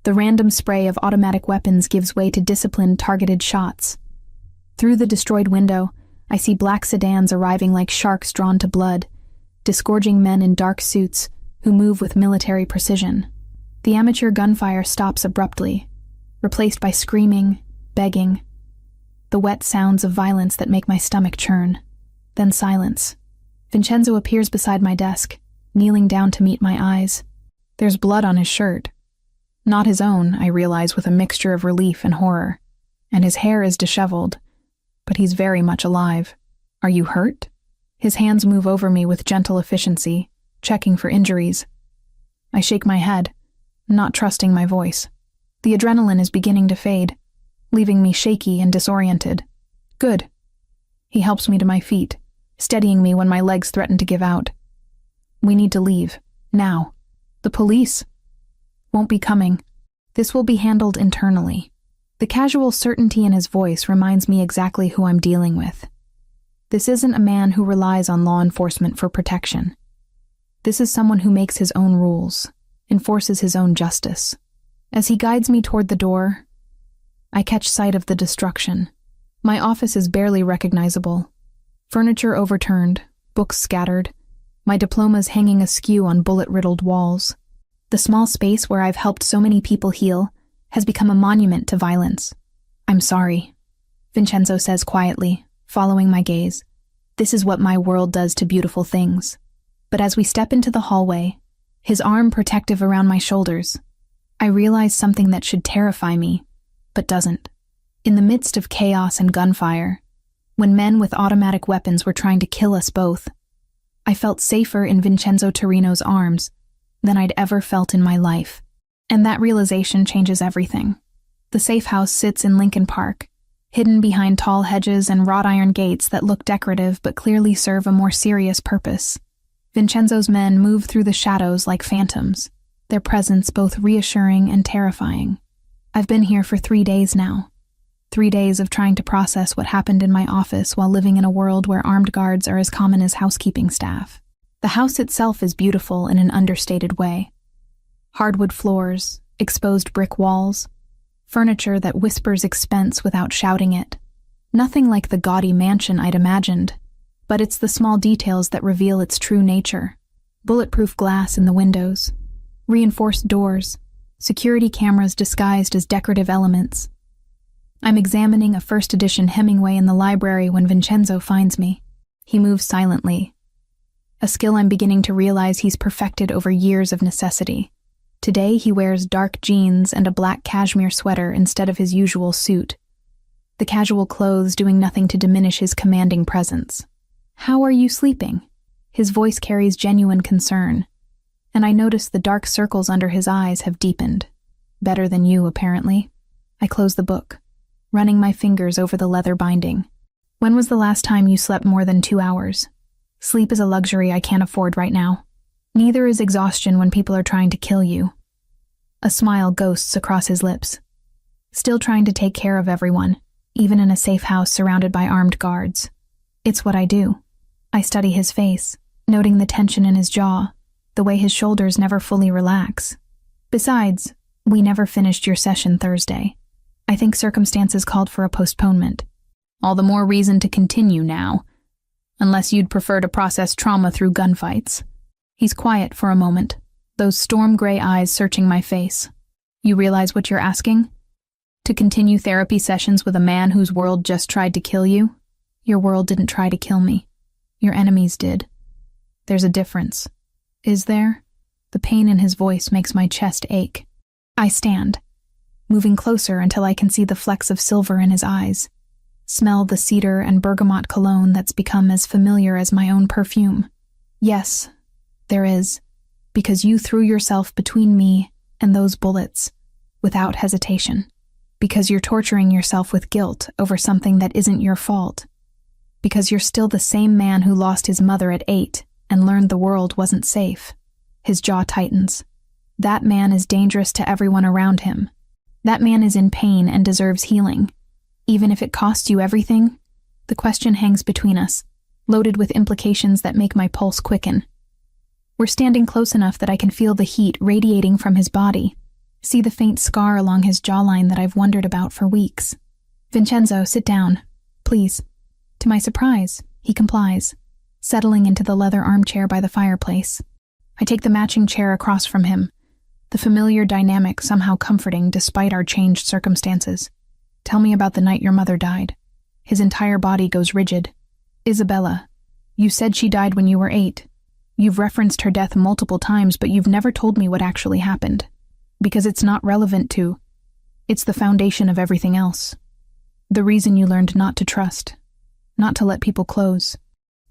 The random spray of automatic weapons gives way to disciplined, targeted shots. Through the destroyed window, I see black sedans arriving like sharks drawn to blood, disgorging men in dark suits who move with military precision. The amateur gunfire stops abruptly, replaced by screaming, begging, the wet sounds of violence that make my stomach churn. Then silence. Vincenzo appears beside my desk, kneeling down to meet my eyes. There's blood on his shirt. Not his own, I realize with a mixture of relief and horror. And his hair is disheveled, but he's very much alive. Are you hurt? His hands move over me with gentle efficiency, checking for injuries. I shake my head, not trusting my voice. The adrenaline is beginning to fade, leaving me shaky and disoriented. Good. He helps me to my feet, steadying me when my legs threaten to give out. We need to leave, now. The police won't be coming. This will be handled internally. The casual certainty in his voice reminds me exactly who I'm dealing with. This isn't a man who relies on law enforcement for protection. This is someone who makes his own rules, enforces his own justice. As he guides me toward the door, I catch sight of the destruction. My office is barely recognizable. Furniture overturned, books scattered, my diplomas hanging askew on bullet-riddled walls. The small space where I've helped so many people heal has become a monument to violence. I'm sorry, Vincenzo says quietly, following my gaze. This is what my world does to beautiful things. But as we step into the hallway, his arm protective around my shoulders, I realize something that should terrify me, but doesn't. In the midst of chaos and gunfire, when men with automatic weapons were trying to kill us both, I felt safer in Vincenzo Torino's arms than I'd ever felt in my life. And that realization changes everything. The safe house sits in Lincoln Park, hidden behind tall hedges and wrought iron gates that look decorative but clearly serve a more serious purpose. Vincenzo's men move through the shadows like phantoms, their presence both reassuring and terrifying. I've been here for 3 days now. 3 days of trying to process what happened in my office while living in a world where armed guards are as common as housekeeping staff. The house itself is beautiful in an understated way. Hardwood floors, exposed brick walls, furniture that whispers expense without shouting it. Nothing like the gaudy mansion I'd imagined, but it's the small details that reveal its true nature. Bulletproof glass in the windows, reinforced doors, security cameras disguised as decorative elements. I'm examining a first edition Hemingway in the library when Vincenzo finds me. He moves silently, a skill I'm beginning to realize he's perfected over years of necessity. Today he wears dark jeans and a black cashmere sweater instead of his usual suit, the casual clothes doing nothing to diminish his commanding presence. How are you sleeping? His voice carries genuine concern, and I notice the dark circles under his eyes have deepened. Better than you, apparently. I close the book, running my fingers over the leather binding. When was the last time you slept more than 2 hours? Sleep is a luxury I can't afford right now. Neither is exhaustion when people are trying to kill you. A smile ghosts across his lips. Still trying to take care of everyone, even in a safe house surrounded by armed guards. It's what I do. I study his face, noting the tension in his jaw, the way his shoulders never fully relax. Besides, we never finished your session Thursday. I think circumstances called for a postponement. All the more reason to continue now, unless you'd prefer to process trauma through gunfights. He's quiet for a moment, those storm gray eyes searching my face. You realize what you're asking? To continue therapy sessions with a man whose world just tried to kill you? Your world didn't try to kill me. Your enemies did. There's a difference. Is there? The pain in his voice makes my chest ache. I stand, moving closer until I can see the flecks of silver in his eyes. Smell the cedar and bergamot cologne that's become as familiar as my own perfume. Yes, there is, because you threw yourself between me and those bullets, without hesitation. Because you're torturing yourself with guilt over something that isn't your fault. Because you're still the same man who lost his mother at 8 and learned the world wasn't safe. His jaw tightens. That man is dangerous to everyone around him. That man is in pain and deserves healing. Even if it costs you everything, the question hangs between us, loaded with implications that make my pulse quicken. We're standing close enough that I can feel the heat radiating from his body, see the faint scar along his jawline that I've wondered about for weeks. Vincenzo, sit down, please. To my surprise, he complies, settling into the leather armchair by the fireplace. I take the matching chair across from him, the familiar dynamic somehow comforting despite our changed circumstances. Tell me about the night your mother died. His entire body goes rigid. Isabella, you said she died when you were 8. You've referenced her death multiple times, but you've never told me what actually happened. Because it's not relevant to. It's the foundation of everything else. The reason you learned not to trust, not to let people close.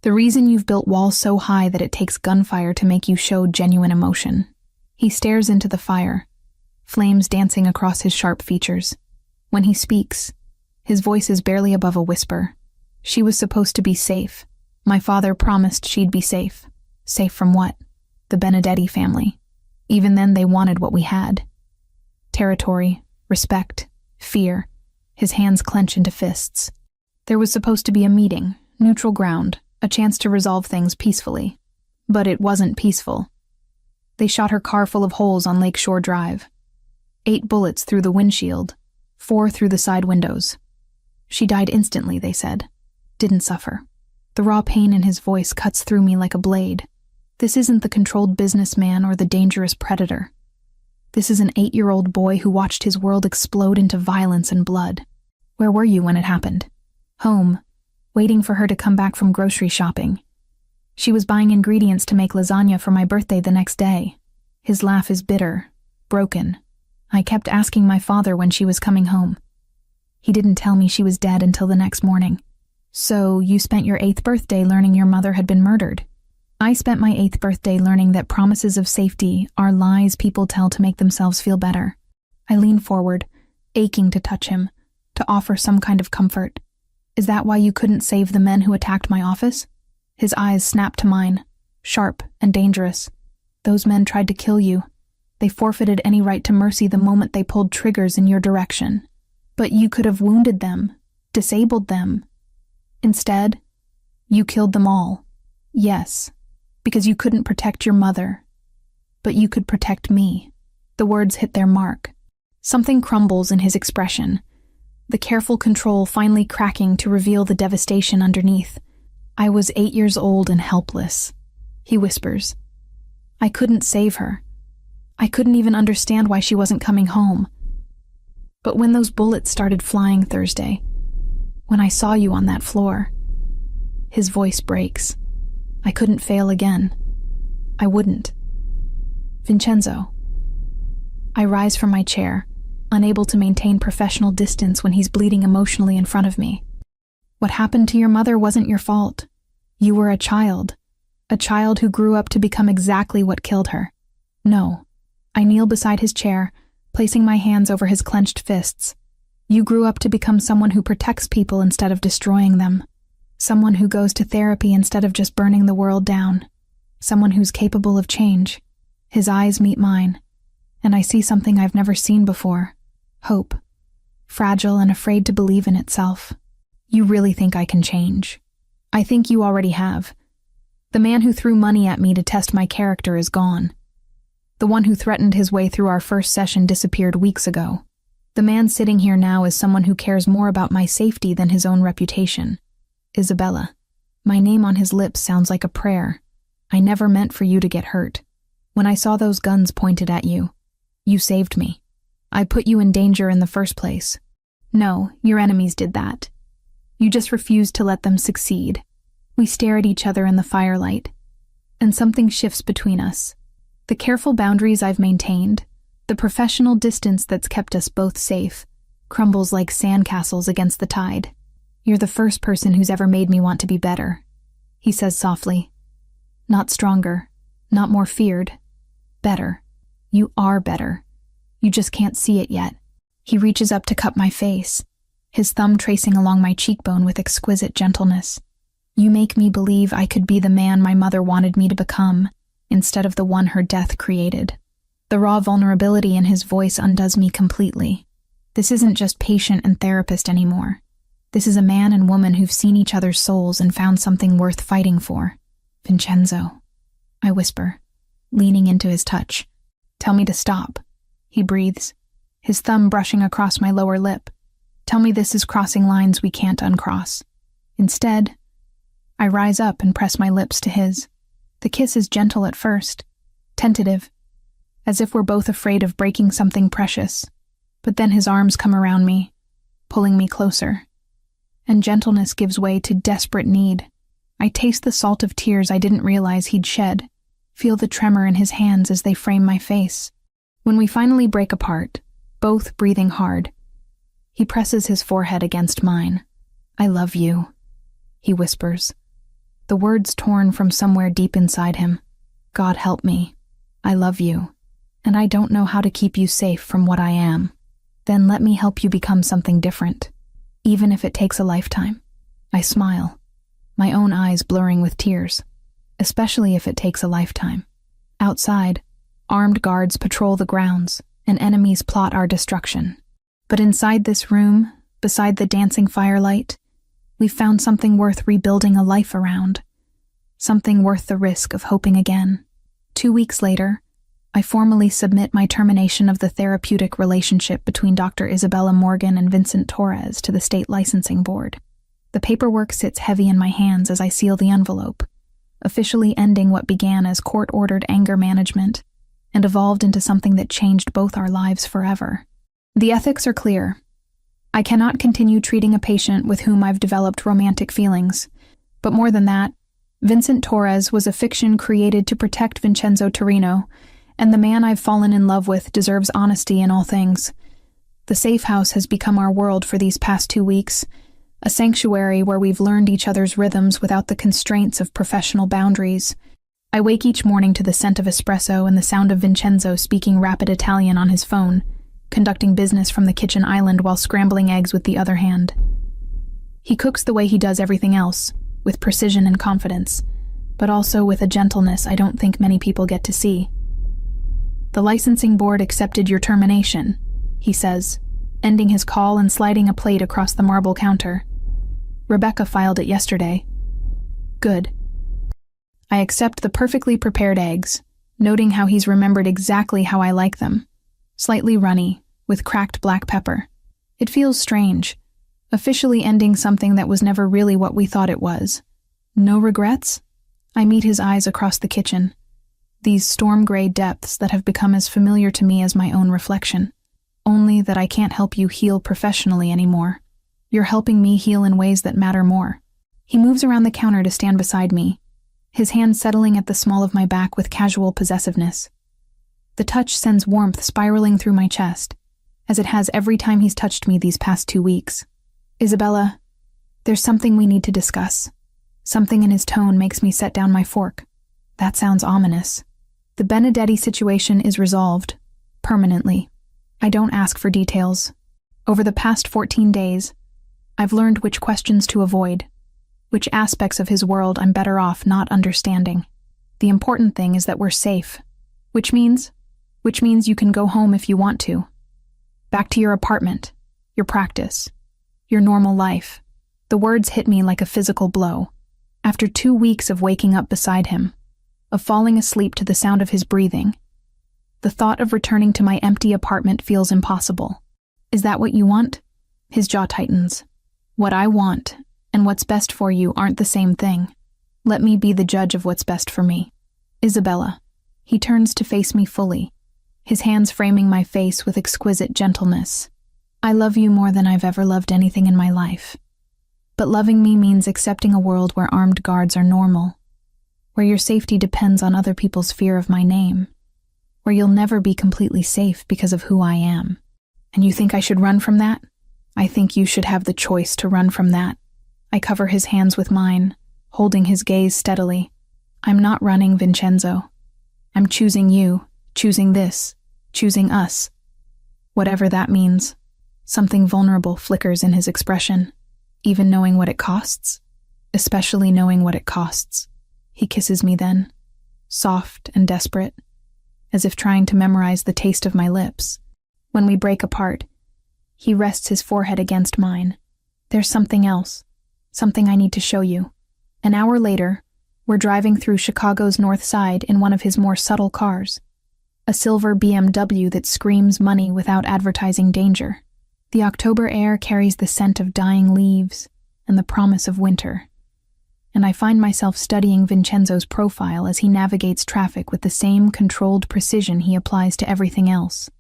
The reason you've built walls so high that it takes gunfire to make you show genuine emotion. He stares into the fire, flames dancing across his sharp features. When he speaks, his voice is barely above a whisper. She was supposed to be safe. My father promised she'd be safe. Safe from what? The Benedetti family. Even then, they wanted what we had. Territory, respect, fear. His hands clench into fists. There was supposed to be a meeting, neutral ground, a chance to resolve things peacefully. But it wasn't peaceful. They shot her car full of holes on Lakeshore Drive. 8 bullets through the windshield, 4 through the side windows. She died instantly, they said. Didn't suffer. The raw pain in his voice cuts through me like a blade. This isn't the controlled businessman or the dangerous predator. This is an 8-year-old boy who watched his world explode into violence and blood. Where were you when it happened? Home, waiting for her to come back from grocery shopping. She was buying ingredients to make lasagna for my birthday the next day. His laugh is bitter, broken. I kept asking my father when she was coming home. He didn't tell me she was dead until the next morning. So you spent your 8th birthday learning your mother had been murdered. I spent my 8th birthday learning that promises of safety are lies people tell to make themselves feel better. I lean forward, aching to touch him, to offer some kind of comfort. Is that why you couldn't save the men who attacked my office? His eyes snap to mine, sharp and dangerous. Those men tried to kill you. They forfeited any right to mercy the moment they pulled triggers in your direction. But you could have wounded them, disabled them. Instead, you killed them all. Yes, because you couldn't protect your mother. But you could protect me. The words hit their mark. Something crumbles in his expression, the careful control finally cracking to reveal the devastation underneath. I was 8 years old and helpless, he whispers. I couldn't save her. I couldn't even understand why she wasn't coming home. But when those bullets started flying Thursday, when I saw you on that floor, his voice breaks. I couldn't fail again. I wouldn't. Vincenzo. I rise from my chair, unable to maintain professional distance when he's bleeding emotionally in front of me. What happened to your mother wasn't your fault. You were a child who grew up to become exactly what killed her. No. I kneel beside his chair, placing my hands over his clenched fists. You grew up to become someone who protects people instead of destroying them. Someone who goes to therapy instead of just burning the world down. Someone who's capable of change. His eyes meet mine, and I see something I've never seen before. Hope. Fragile and afraid to believe in itself. You really think I can change? I think you already have. The man who threw money at me to test my character is gone. The one who threatened his way through our first session disappeared weeks ago. The man sitting here now is someone who cares more about my safety than his own reputation. Isabella. My name on his lips sounds like a prayer. I never meant for you to get hurt. When I saw those guns pointed at you, you saved me. I put you in danger in the first place. No, your enemies did that. You just refused to let them succeed. We stare at each other in the firelight, and something shifts between us. The careful boundaries I've maintained, the professional distance that's kept us both safe, crumbles like sandcastles against the tide. You're the first person who's ever made me want to be better, he says softly. Not stronger, not more feared. Better. You are better. You just can't see it yet. He reaches up to cup my face, his thumb tracing along my cheekbone with exquisite gentleness. You make me believe I could be the man my mother wanted me to become, instead of the one her death created. The raw vulnerability in his voice undoes me completely. This isn't just patient and therapist anymore. This is a man and woman who've seen each other's souls and found something worth fighting for. Vincenzo, I whisper, leaning into his touch. Tell me to stop, he breathes, his thumb brushing across my lower lip. Tell me this is crossing lines we can't uncross. Instead, I rise up and press my lips to his. The kiss is gentle at first, tentative, as if we're both afraid of breaking something precious. But then his arms come around me, pulling me closer. And gentleness gives way to desperate need. I taste the salt of tears I didn't realize he'd shed, feel the tremor in his hands as they frame my face. When we finally break apart, both breathing hard, he presses his forehead against mine. I love you, he whispers, the words torn from somewhere deep inside him. God help me. I love you, and I don't know how to keep you safe from what I am. Then let me help you become something different, even if it takes a lifetime. I smile, my own eyes blurring with tears, especially if it takes a lifetime. Outside, armed guards patrol the grounds, and enemies plot our destruction. But inside this room, beside the dancing firelight, we've found something worth rebuilding a life around, something worth the risk of hoping again. 2 weeks later, I formally submit my termination of the therapeutic relationship between Dr. Isabella Morgan and Vincent Torres to the state licensing board. The paperwork sits heavy in my hands as I seal the envelope, officially ending what began as court-ordered anger management and evolved into something that changed both our lives forever. The ethics are clear. I cannot continue treating a patient with whom I've developed romantic feelings. But more than that, Vincent Torres was a fiction created to protect Vincenzo Torino, and the man I've fallen in love with deserves honesty in all things. The safe house has become our world for these past 2 weeks, a sanctuary where we've learned each other's rhythms without the constraints of professional boundaries. I wake each morning to the scent of espresso and the sound of Vincenzo speaking rapid Italian on his phone, conducting business from the kitchen island while scrambling eggs with the other hand. He cooks the way he does everything else, with precision and confidence, but also with a gentleness I don't think many people get to see. The licensing board accepted your termination, he says, ending his call and sliding a plate across the marble counter. Rebecca filed it yesterday. Good. I accept the perfectly prepared eggs, noting how he's remembered exactly how I like them. Slightly runny, with cracked black pepper. It feels strange, officially ending something that was never really what we thought it was. No regrets? I meet his eyes across the kitchen, these storm-gray depths that have become as familiar to me as my own reflection. Only that I can't help you heal professionally anymore. You're helping me heal in ways that matter more. He moves around the counter to stand beside me, his hand settling at the small of my back with casual possessiveness. The touch sends warmth spiraling through my chest, as it has every time he's touched me these past 2 weeks. Isabella, there's something we need to discuss. Something in his tone makes me set down my fork. That sounds ominous. The Benedetti situation is resolved, permanently. I don't ask for details. Over the past 14 days, I've learned which questions to avoid, which aspects of his world I'm better off not understanding. The important thing is that we're safe, which means you can go home if you want to. Back to your apartment, your practice, your normal life. The words hit me like a physical blow. After 2 weeks of waking up beside him, of falling asleep to the sound of his breathing, the thought of returning to my empty apartment feels impossible. Is that what you want? His jaw tightens. What I want and what's best for you aren't the same thing. Let me be the judge of what's best for me. Isabella. He turns to face me fully, his hands framing my face with exquisite gentleness. I love you more than I've ever loved anything in my life. But loving me means accepting a world where armed guards are normal, where your safety depends on other people's fear of my name, where you'll never be completely safe because of who I am. And you think I should run from that? I think you should have the choice to run from that. I cover his hands with mine, holding his gaze steadily. I'm not running, Vincenzo. I'm choosing you, choosing this, choosing us. Whatever that means. Something vulnerable flickers in his expression, even knowing what it costs, especially knowing what it costs. He kisses me then, soft and desperate, as if trying to memorize the taste of my lips. When we break apart, he rests his forehead against mine. There's something else, something I need to show you. An hour later, we're driving through Chicago's North Side in one of his more subtle cars, a silver BMW that screams money without advertising danger. The October air carries the scent of dying leaves and the promise of winter, and I find myself studying Vincenzo's profile as he navigates traffic with the same controlled precision he applies to everything else.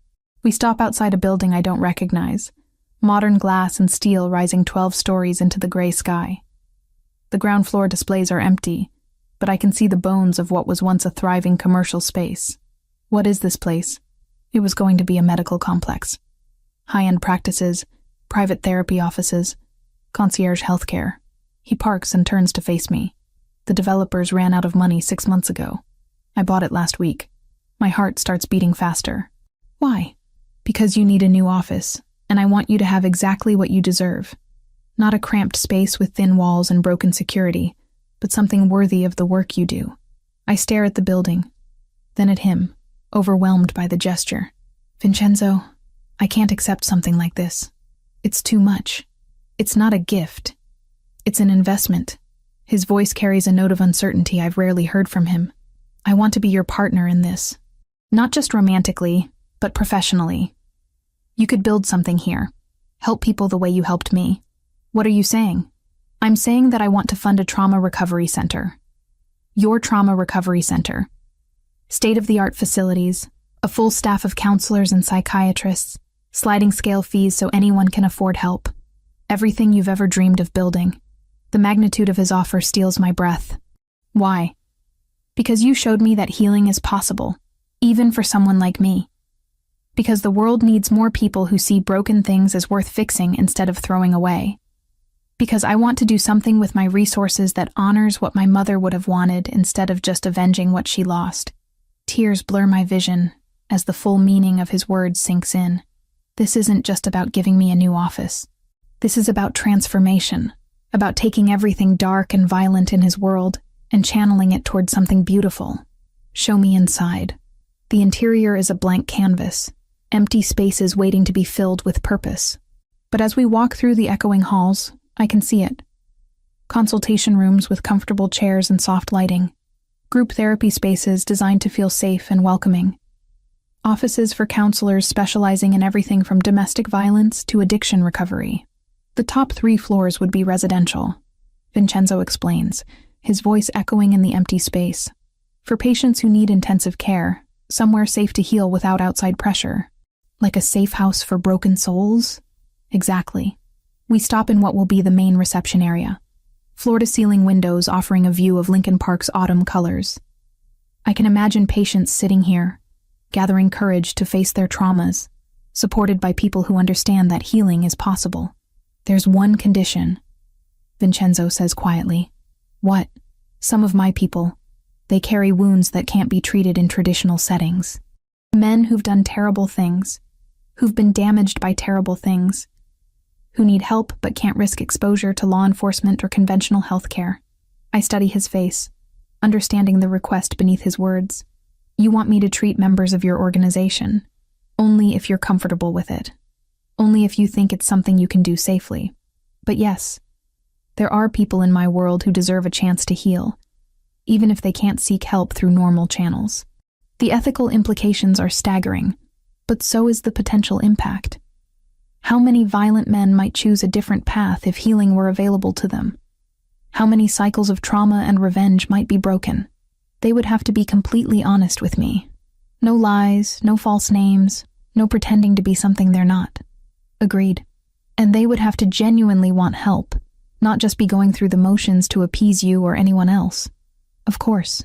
We stop outside a building I don't recognize, modern glass and steel rising 12 stories into the gray sky. The ground floor displays are empty, but I can see the bones of what was once a thriving commercial space. What is this place? It was going to be a medical complex. High-end practices, private therapy offices, concierge healthcare. He parks and turns to face me. The developers ran out of money 6 months ago. I bought it last week. My heart starts beating faster. Why? Because you need a new office, and I want you to have exactly what you deserve. Not a cramped space with thin walls and broken security, but something worthy of the work you do. I stare at the building, then at him, overwhelmed by the gesture. Vincenzo, I can't accept something like this. It's too much. It's not a gift. It's an investment. His voice carries a note of uncertainty I've rarely heard from him. I want to be your partner in this. Not just romantically, but professionally. You could build something here. Help people the way you helped me. What are you saying? I'm saying that I want to fund a trauma recovery center. Your trauma recovery center. State-of-the-art facilities, a full staff of counselors and psychiatrists, sliding scale fees so anyone can afford help. Everything you've ever dreamed of building. The magnitude of his offer steals my breath. Why? Because you showed me that healing is possible, even for someone like me. Because the world needs more people who see broken things as worth fixing instead of throwing away. Because I want to do something with my resources that honors what my mother would have wanted instead of just avenging what she lost. Tears blur my vision as the full meaning of his words sinks in. This isn't just about giving me a new office. This is about transformation, about taking everything dark and violent in his world and channeling it toward something beautiful. Show me inside. The interior is a blank canvas, empty spaces waiting to be filled with purpose. But as we walk through the echoing halls, I can see it. Consultation rooms with comfortable chairs and soft lighting. Group therapy spaces designed to feel safe and welcoming. Offices for counselors specializing in everything from domestic violence to addiction recovery. The top 3 floors would be residential, Vincenzo explains, his voice echoing in the empty space. For patients who need intensive care, somewhere safe to heal without outside pressure. Like a safe house for broken souls? Exactly. We stop in what will be the main reception area. Floor-to-ceiling windows offering a view of Lincoln Park's autumn colors. I can imagine patients sitting here, gathering courage to face their traumas, supported by people who understand that healing is possible. There's one condition, Vincenzo says quietly. What? Some of my people. They carry wounds that can't be treated in traditional settings. Men who've done terrible things, who've been damaged by terrible things, who need help but can't risk exposure to law enforcement or conventional health care. I study his face, understanding the request beneath his words. You want me to treat members of your organization, only if you're comfortable with it, only if you think it's something you can do safely. But yes, There are people in my world who deserve a chance to heal, even if they can't seek help through normal channels. The ethical implications are staggering, but so is the potential impact. How many violent men might choose a different path if healing were available to them? How many cycles of trauma and revenge might be broken? They would have to be completely honest with me. No lies, no false names, no pretending to be something they're not. Agreed. And they would have to genuinely want help, not just be going through the motions to appease you or anyone else. Of course.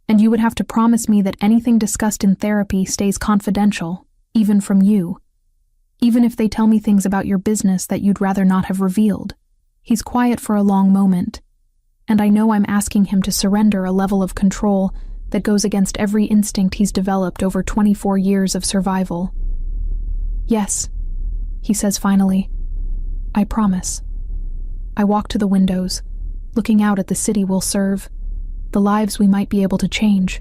And you would have to promise me that anything discussed in therapy stays confidential, even from you. Even if they tell me things about your business that you'd rather not have revealed. He's quiet for a long moment, and I know I'm asking him to surrender a level of control that goes against every instinct he's developed over 24 years of survival. Yes, he says finally. I promise. I walk to the windows, looking out at the city we'll serve, the lives we might be able to change.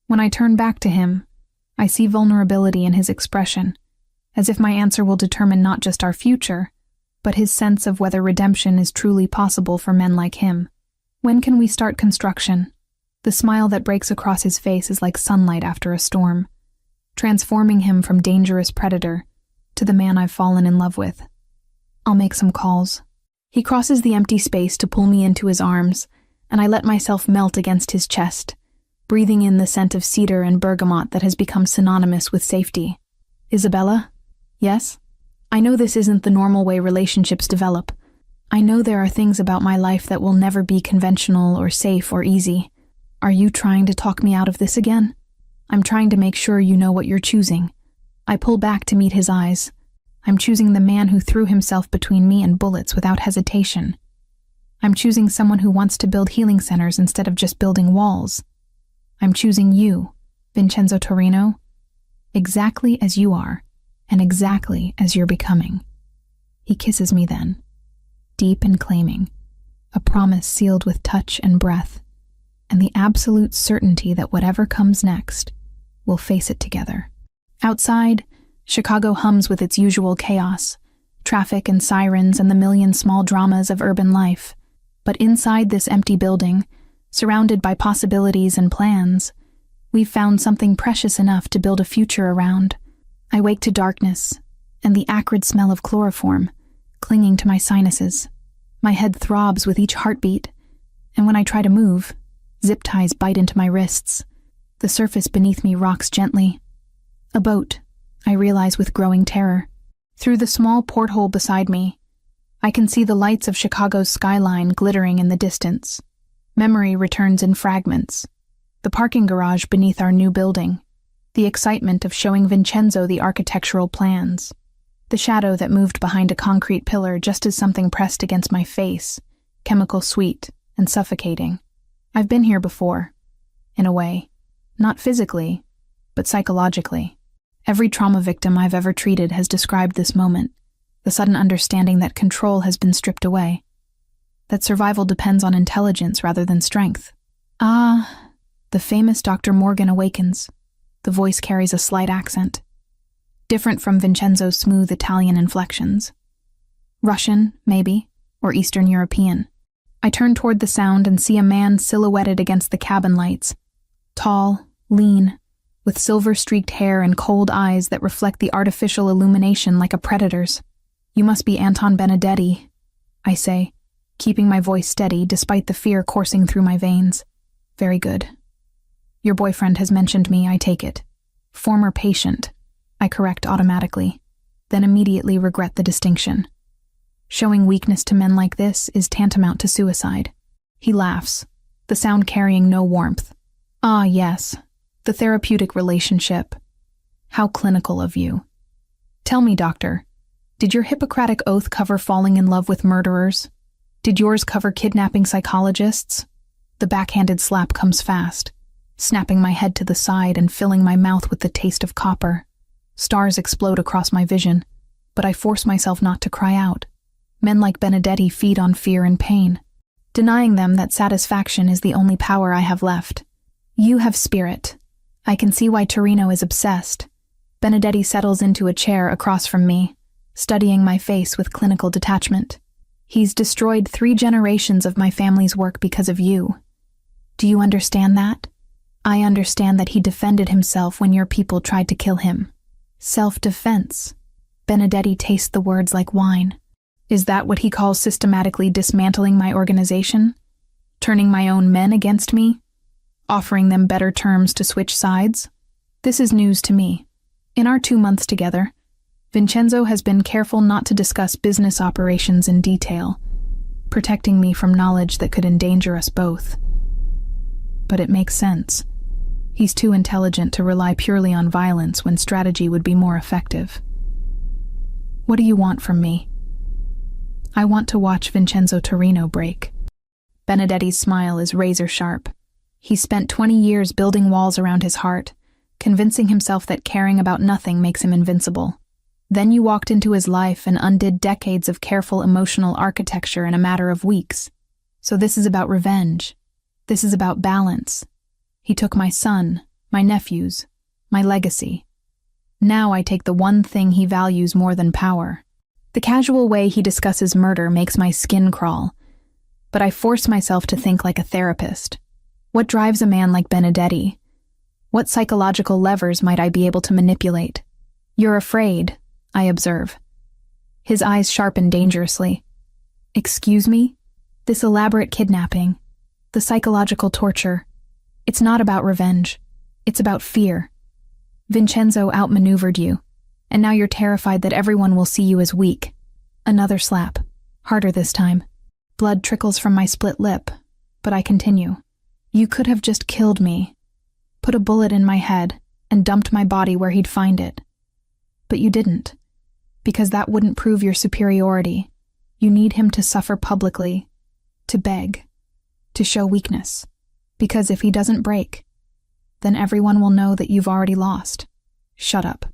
When I turn back to him, I see vulnerability in his expression, as if my answer will determine not just our future, but his sense of whether redemption is truly possible for men like him. When can we start construction? The smile that breaks across his face is like sunlight after a storm, transforming him from dangerous predator to the man I've fallen in love with. I'll make some calls. He crosses the empty space to pull me into his arms, and I let myself melt against his chest, breathing in the scent of cedar and bergamot that has become synonymous with safety. Isabella? Yes? I know this isn't the normal way relationships develop. I know there are things about my life that will never be conventional or safe or easy. Are you trying to talk me out of this again? I'm trying to make sure you know what you're choosing. I pull back to meet his eyes. I'm choosing the man who threw himself between me and bullets without hesitation. I'm choosing someone who wants to build healing centers instead of just building walls. I'm choosing you, Vincenzo Torino, exactly as you are, and exactly as you're becoming. He kisses me then, deep and claiming, a promise sealed with touch and breath, and the absolute certainty that whatever comes next, we'll face it together. Outside, Chicago hums with its usual chaos, traffic and sirens and the million small dramas of urban life. But inside this empty building, surrounded by possibilities and plans, we've found something precious enough to build a future around. I wake to darkness and the acrid smell of chloroform, clinging to my sinuses. My head throbs with each heartbeat, and when I try to move, zip ties bite into my wrists. The surface beneath me rocks gently. A boat, I realize with growing terror. Through the small porthole beside me, I can see the lights of Chicago's skyline glittering in the distance. Memory returns in fragments. The parking garage beneath our new building. The excitement of showing Vincenzo the architectural plans. The shadow that moved behind a concrete pillar just as something pressed against my face, chemical sweet and suffocating. I've been here before, in a way. Not physically, but psychologically. Every trauma victim I've ever treated has described this moment, the sudden understanding that control has been stripped away, that survival depends on intelligence rather than strength. Ah, the famous Dr. Morgan awakens. The voice carries a slight accent, different from Vincenzo's smooth Italian inflections. Russian, maybe, or Eastern European. I turn toward the sound and see a man silhouetted against the cabin lights, tall, lean, with silver-streaked hair and cold eyes that reflect the artificial illumination like a predator's. You must be Anton Benedetti, I say, keeping my voice steady despite the fear coursing through my veins. Very good. Your boyfriend has mentioned me, I take it. Former patient, I correct automatically, then immediately regret the distinction. Showing weakness to men like this is tantamount to suicide. He laughs, the sound carrying no warmth. Ah, yes. The therapeutic relationship. How clinical of you. Tell me, doctor, did your Hippocratic oath cover falling in love with murderers? Did yours cover kidnapping psychologists? The backhanded slap comes fast, snapping my head to the side and filling my mouth with the taste of copper. Stars explode across my vision, but I force myself not to cry out. Men like Benedetti feed on fear and pain. Denying them that satisfaction is the only power I have left. You have spirit. I can see why Torino is obsessed. Benedetti settles into a chair across from me, studying my face with clinical detachment. He's destroyed 3 generations of my family's work because of you. Do you understand that? I understand that he defended himself when your people tried to kill him. Self-defense. Benedetti tastes the words like wine. Is that what he calls systematically dismantling my organization? Turning my own men against me? Offering them better terms to switch sides? This is news to me. In our 2 months together, Vincenzo has been careful not to discuss business operations in detail, protecting me from knowledge that could endanger us both. But it makes sense. He's too intelligent to rely purely on violence when strategy would be more effective. What do you want from me? I want to watch Vincenzo Torino break. Benedetti's smile is razor sharp. He spent 20 years building walls around his heart, convincing himself that caring about nothing makes him invincible. Then you walked into his life and undid decades of careful emotional architecture in a matter of weeks. So this is about revenge. This is about balance. He took my son, my nephews, my legacy. Now I take the one thing he values more than power. The casual way he discusses murder makes my skin crawl, but I force myself to think like a therapist. What drives a man like Benedetti? What psychological levers might I be able to manipulate? You're afraid, I observe. His eyes sharpen dangerously. Excuse me? This elaborate kidnapping, the psychological torture, it's not about revenge. It's about fear. Vincenzo outmaneuvered you, and now you're terrified that everyone will see you as weak. Another slap, harder this time. Blood trickles from my split lip, but I continue. You could have just killed me, put a bullet in my head, and dumped my body where he'd find it. But you didn't, because that wouldn't prove your superiority. You need him to suffer publicly, to beg, to show weakness. Because if he doesn't break, then everyone will know that you've already lost. Shut up.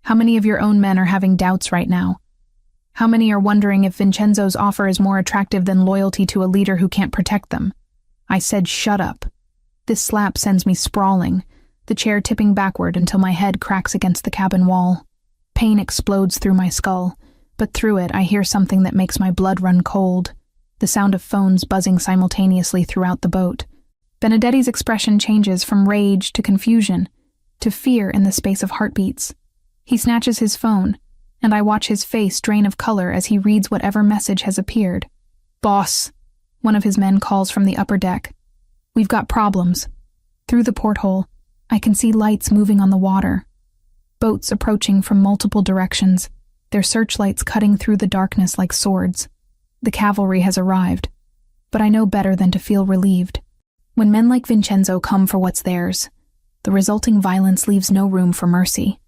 How many of your own men are having doubts right now? How many are wondering if Vincenzo's offer is more attractive than loyalty to a leader who can't protect them? I said shut up. This slap sends me sprawling, the chair tipping backward until my head cracks against the cabin wall. Pain explodes through my skull, but through it I hear something that makes my blood run cold, the sound of phones buzzing simultaneously throughout the boat. Benedetti's expression changes from rage to confusion, to fear in the space of heartbeats. He snatches his phone, and I watch his face drain of color as he reads whatever message has appeared. Boss, one of his men calls from the upper deck. We've got problems. Through the porthole, I can see lights moving on the water. Boats approaching from multiple directions, their searchlights cutting through the darkness like swords. The cavalry has arrived, but I know better than to feel relieved. When men like Vincenzo come for what's theirs, the resulting violence leaves no room for mercy.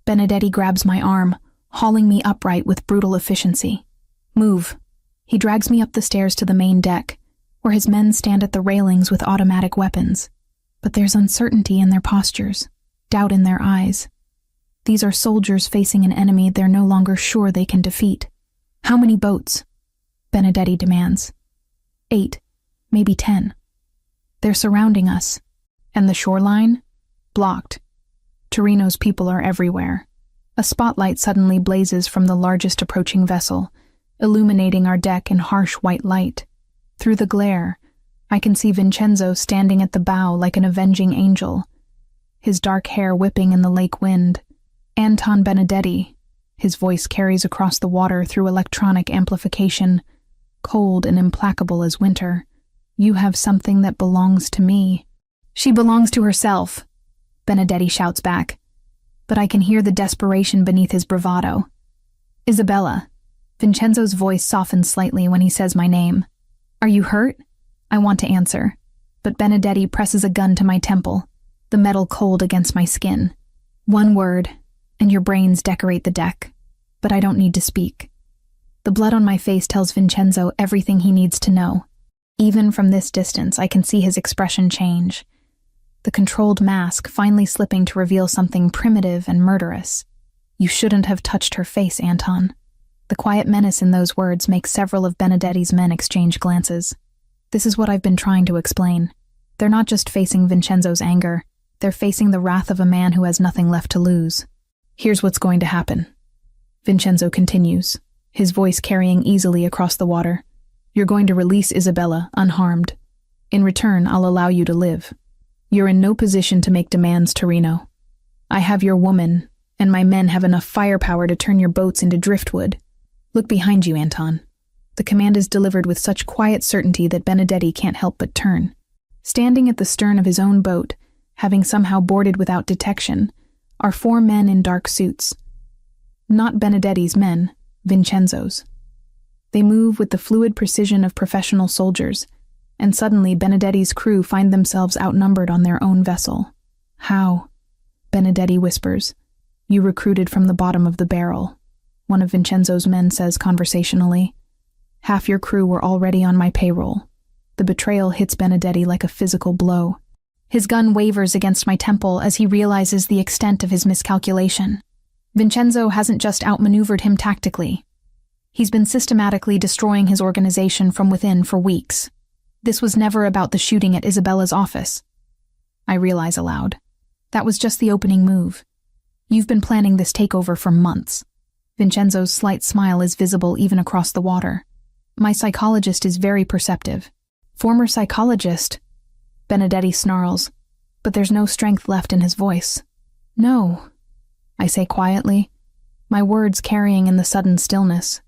Benedetti grabs my arm, hauling me upright with brutal efficiency. Move. He drags me up the stairs to the main deck, where his men stand at the railings with automatic weapons. But there's uncertainty in their postures, doubt in their eyes. These are soldiers facing an enemy they're no longer sure they can defeat. How many boats? Benedetti demands. 8, maybe 10. They're surrounding us. And the shoreline? Blocked. Torino's people are everywhere. A spotlight suddenly blazes from the largest approaching vessel, illuminating our deck in harsh white light. Through the glare, I can see Vincenzo standing at the bow like an avenging angel, his dark hair whipping in the lake wind. Anton Benedetti, his voice carries across the water through electronic amplification, cold and implacable as winter. You have something that belongs to me. She belongs to herself, Benedetti shouts back, but I can hear the desperation beneath his bravado. Isabella. Vincenzo's voice softens slightly when he says my name. Are you hurt? I want to answer, but Benedetti presses a gun to my temple, the metal cold against my skin. One word, and your brains decorate the deck, but I don't need to speak. The blood on my face tells Vincenzo everything he needs to know. Even from this distance, I can see his expression change. The controlled mask finally slipping to reveal something primitive and murderous. You shouldn't have touched her face, Anton. The quiet menace in those words makes several of Benedetti's men exchange glances. This is what I've been trying to explain. They're not just facing Vincenzo's anger, they're facing the wrath of a man who has nothing left to lose. Here's what's going to happen. Vincenzo continues, his voice carrying easily across the water. You're going to release Isabella, unharmed. In return, I'll allow you to live. You're in no position to make demands, Torino. I have your woman, and my men have enough firepower to turn your boats into driftwood. Look behind you, Anton. The command is delivered with such quiet certainty that Benedetti can't help but turn. Standing at the stern of his own boat, having somehow boarded without detection, are 4 men in dark suits. Not Benedetti's men, Vincenzo's. They move with the fluid precision of professional soldiers, and suddenly Benedetti's crew find themselves outnumbered on their own vessel. How? Benedetti whispers. You recruited from the bottom of the barrel, one of Vincenzo's men says conversationally. Half your crew were already on my payroll. The betrayal hits Benedetti like a physical blow. His gun wavers against my temple as he realizes the extent of his miscalculation. Vincenzo hasn't just outmaneuvered him tactically. He's been systematically destroying his organization from within for weeks. This was never about the shooting at Isabella's office. I realize aloud. That was just the opening move. You've been planning this takeover for months. Vincenzo's slight smile is visible even across the water. My psychologist is very perceptive. Former psychologist? Benedetti snarls, but there's no strength left in his voice. No, I say quietly, my words carrying in the sudden stillness.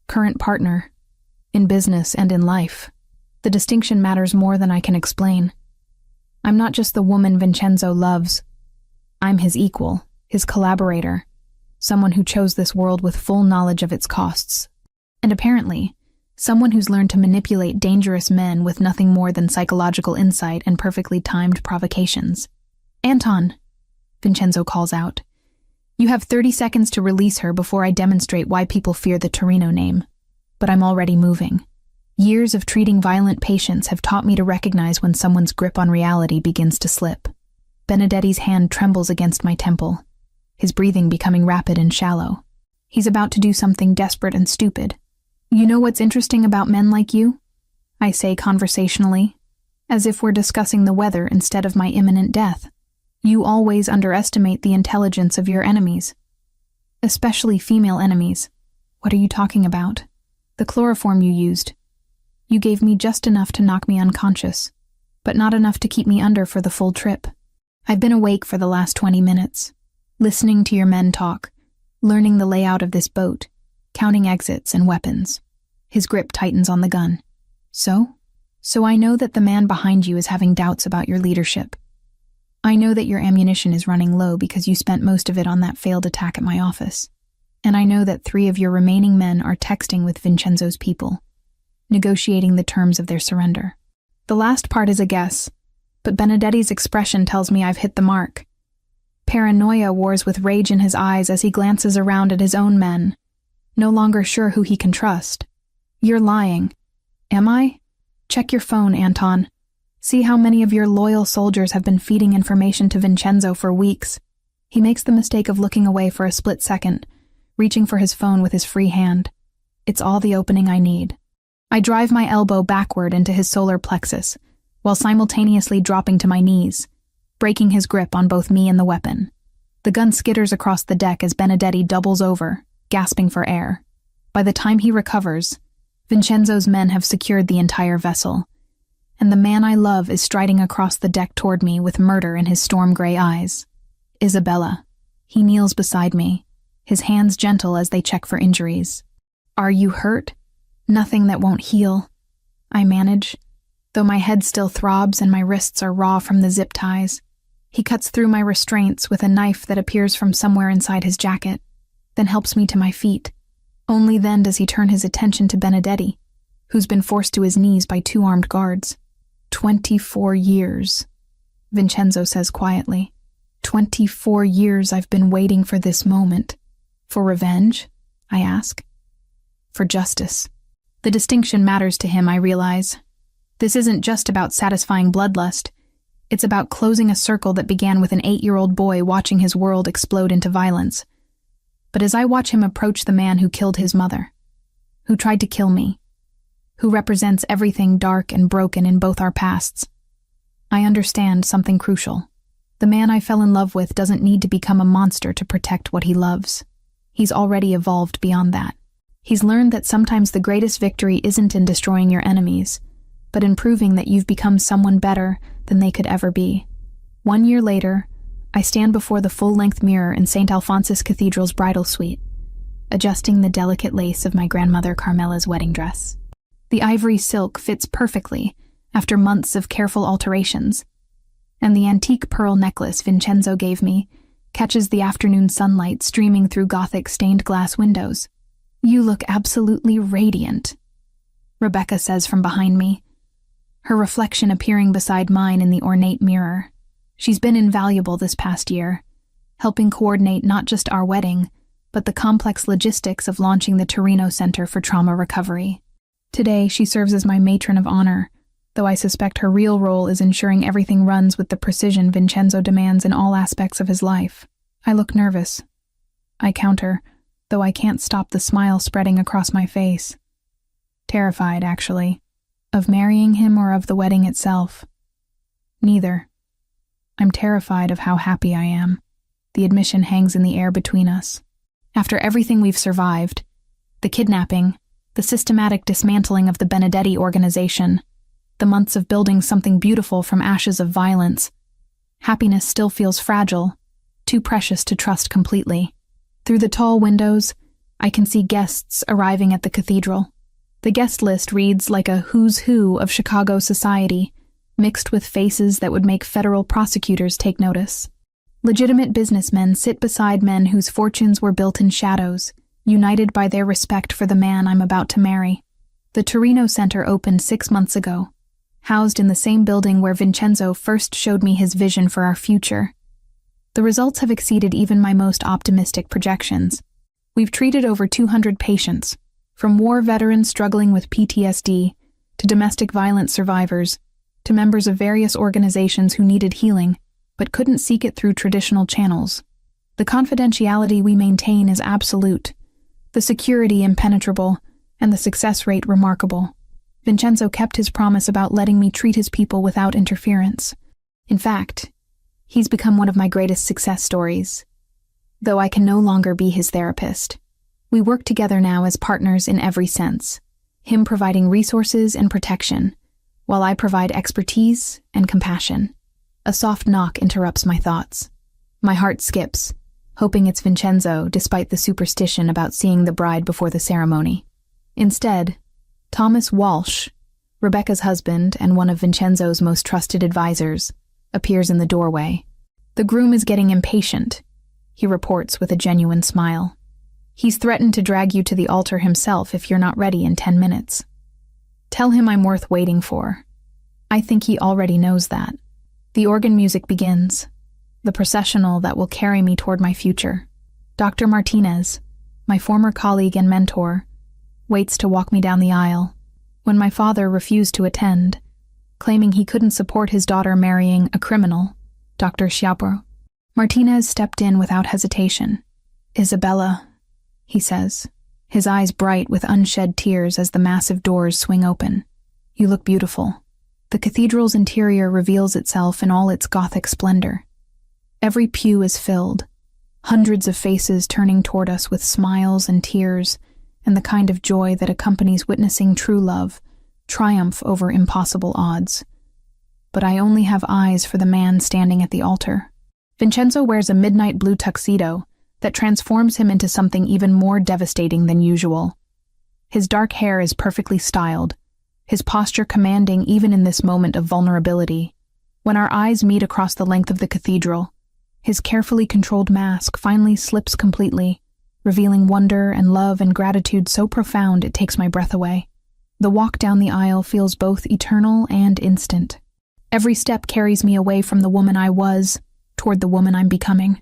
Current partner, in business and in life. The distinction matters more than I can explain. I'm not just the woman Vincenzo loves. I'm his equal, his collaborator, someone who chose this world with full knowledge of its costs. And apparently, someone who's learned to manipulate dangerous men with nothing more than psychological insight and perfectly timed provocations. Anton, Vincenzo calls out. You have 30 seconds to release her before I demonstrate why people fear the Torino name. But I'm already moving. Years of treating violent patients have taught me to recognize when someone's grip on reality begins to slip. Benedetti's hand trembles against my temple, his breathing becoming rapid and shallow. He's about to do something desperate and stupid. You know what's interesting about men like you? I say conversationally, as if we're discussing the weather instead of my imminent death. You always underestimate the intelligence of your enemies. Especially female enemies. What are you talking about? The chloroform you used. You gave me just enough to knock me unconscious, but not enough to keep me under for the full trip. I've been awake for the last 20 minutes, listening to your men talk, learning the layout of this boat, counting exits and weapons. His grip tightens on the gun. So I know that the man behind you is having doubts about your leadership. I know that your ammunition is running low because you spent most of it on that failed attack at my office. And I know that 3 of your remaining men are texting with Vincenzo's people, negotiating the terms of their surrender. The last part is a guess, but Benedetti's expression tells me I've hit the mark. Paranoia wars with rage in his eyes as he glances around at his own men, no longer sure who he can trust. You're lying. Am I? Check your phone, Anton. See how many of your loyal soldiers have been feeding information to Vincenzo for weeks. He makes the mistake of looking away for a split second, reaching for his phone with his free hand. It's all the opening I need. I drive my elbow backward into his solar plexus, while simultaneously dropping to my knees, breaking his grip on both me and the weapon. The gun skitters across the deck as Benedetti doubles over, gasping for air. By the time he recovers, Vincenzo's men have secured the entire vessel, and the man I love is striding across the deck toward me with murder in his storm-gray eyes. Isabella. He kneels beside me, his hands gentle as they check for injuries. Are you hurt? Nothing that won't heal. I manage, though my head still throbs and my wrists are raw from the zip ties. He cuts through my restraints with a knife that appears from somewhere inside his jacket, then helps me to my feet. Only then does he turn his attention to Benedetti, who's been forced to his knees by 2 armed guards. 24 years, Vincenzo says quietly. 24 years I've been waiting for this moment. For revenge? I ask. For justice. The distinction matters to him, I realize. This isn't just about satisfying bloodlust. It's about closing a circle that began with an 8-year-old boy watching his world explode into violence. But as I watch him approach the man who killed his mother, who tried to kill me, who represents everything dark and broken in both our pasts, I understand something crucial. The man I fell in love with doesn't need to become a monster to protect what he loves. He's already evolved beyond that. He's learned that sometimes the greatest victory isn't in destroying your enemies, but in proving that you've become someone better than they could ever be. 1 year later, I stand before the full-length mirror in St. Alphonsus Cathedral's bridal suite, adjusting the delicate lace of my grandmother Carmela's wedding dress. The ivory silk fits perfectly after months of careful alterations, and the antique pearl necklace Vincenzo gave me catches the afternoon sunlight streaming through Gothic stained glass windows. "You look absolutely radiant," Rebecca says from behind me, her reflection appearing beside mine in the ornate mirror. She's been invaluable this past year, helping coordinate not just our wedding, but the complex logistics of launching the Torino Center for Trauma Recovery. Today, she serves as my matron of honor, though I suspect her real role is ensuring everything runs with the precision Vincenzo demands in all aspects of his life. I look nervous. I counter, though I can't stop the smile spreading across my face. Terrified, actually. Of marrying him or of the wedding itself? Neither. I'm terrified of how happy I am. The admission hangs in the air between us. After everything we've survived, the kidnapping, the systematic dismantling of the Benedetti organization, the months of building something beautiful from ashes of violence, happiness still feels fragile, too precious to trust completely. Through the tall windows, I can see guests arriving at the cathedral. The guest list reads like a who's who of Chicago society, mixed with faces that would make federal prosecutors take notice. Legitimate businessmen sit beside men whose fortunes were built in shadows, united by their respect for the man I'm about to marry. The Torino Center opened 6 months ago, housed in the same building where Vincenzo first showed me his vision for our future. The results have exceeded even my most optimistic projections. We've treated over 200 patients, from war veterans struggling with PTSD, to domestic violence survivors, to members of various organizations who needed healing, but couldn't seek it through traditional channels. The confidentiality we maintain is absolute, the security impenetrable, and the success rate remarkable. Vincenzo kept his promise about letting me treat his people without interference. In fact, he's become one of my greatest success stories, though I can no longer be his therapist. We work together now as partners in every sense, him providing resources and protection, while I provide expertise and compassion. A soft knock interrupts my thoughts. My heart skips, hoping it's Vincenzo, despite the superstition about seeing the bride before the ceremony. Instead, Thomas Walsh, Rebecca's husband and one of Vincenzo's most trusted advisors, appears in the doorway. "The groom is getting impatient," he reports with a genuine smile. "He's threatened to drag you to the altar himself if you're not ready in 10 minutes. Tell him I'm worth waiting for." I think he already knows that. The organ music begins, the processional that will carry me toward my future. Dr. Martinez, my former colleague and mentor, waits to walk me down the aisle. When my father refused to attend, claiming he couldn't support his daughter marrying a criminal, Dr. Schiappo, Martinez stepped in without hesitation. "Isabella," he says, his eyes bright with unshed tears as the massive doors swing open. "You look beautiful." The cathedral's interior reveals itself in all its Gothic splendor. Every pew is filled, hundreds of faces turning toward us with smiles and tears, and the kind of joy that accompanies witnessing true love triumph over impossible odds. But I only have eyes for the man standing at the altar. Vincenzo wears a midnight blue tuxedo that transforms him into something even more devastating than usual. His dark hair is perfectly styled, his posture commanding even in this moment of vulnerability. When our eyes meet across the length of the cathedral, his carefully controlled mask finally slips completely, revealing wonder and love and gratitude so profound it takes my breath away. The walk down the aisle feels both eternal and instant. Every step carries me away from the woman I was, toward the woman I'm becoming.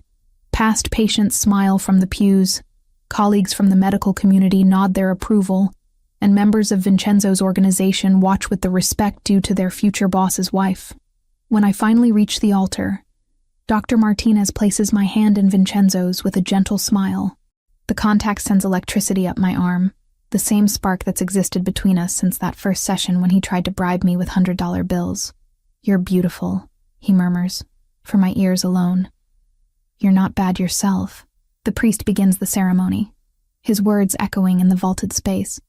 Past patients smile from the pews, colleagues from the medical community nod their approval, and members of Vincenzo's organization watch with the respect due to their future boss's wife. When I finally reach the altar, Dr. Martinez places my hand in Vincenzo's with a gentle smile. The contact sends electricity up my arm, the same spark that's existed between us since that first session when he tried to bribe me with $100 bills. "You're beautiful," he murmurs, for my ears alone. "You're not bad yourself." The priest begins the ceremony. his words echoing in the vaulted space.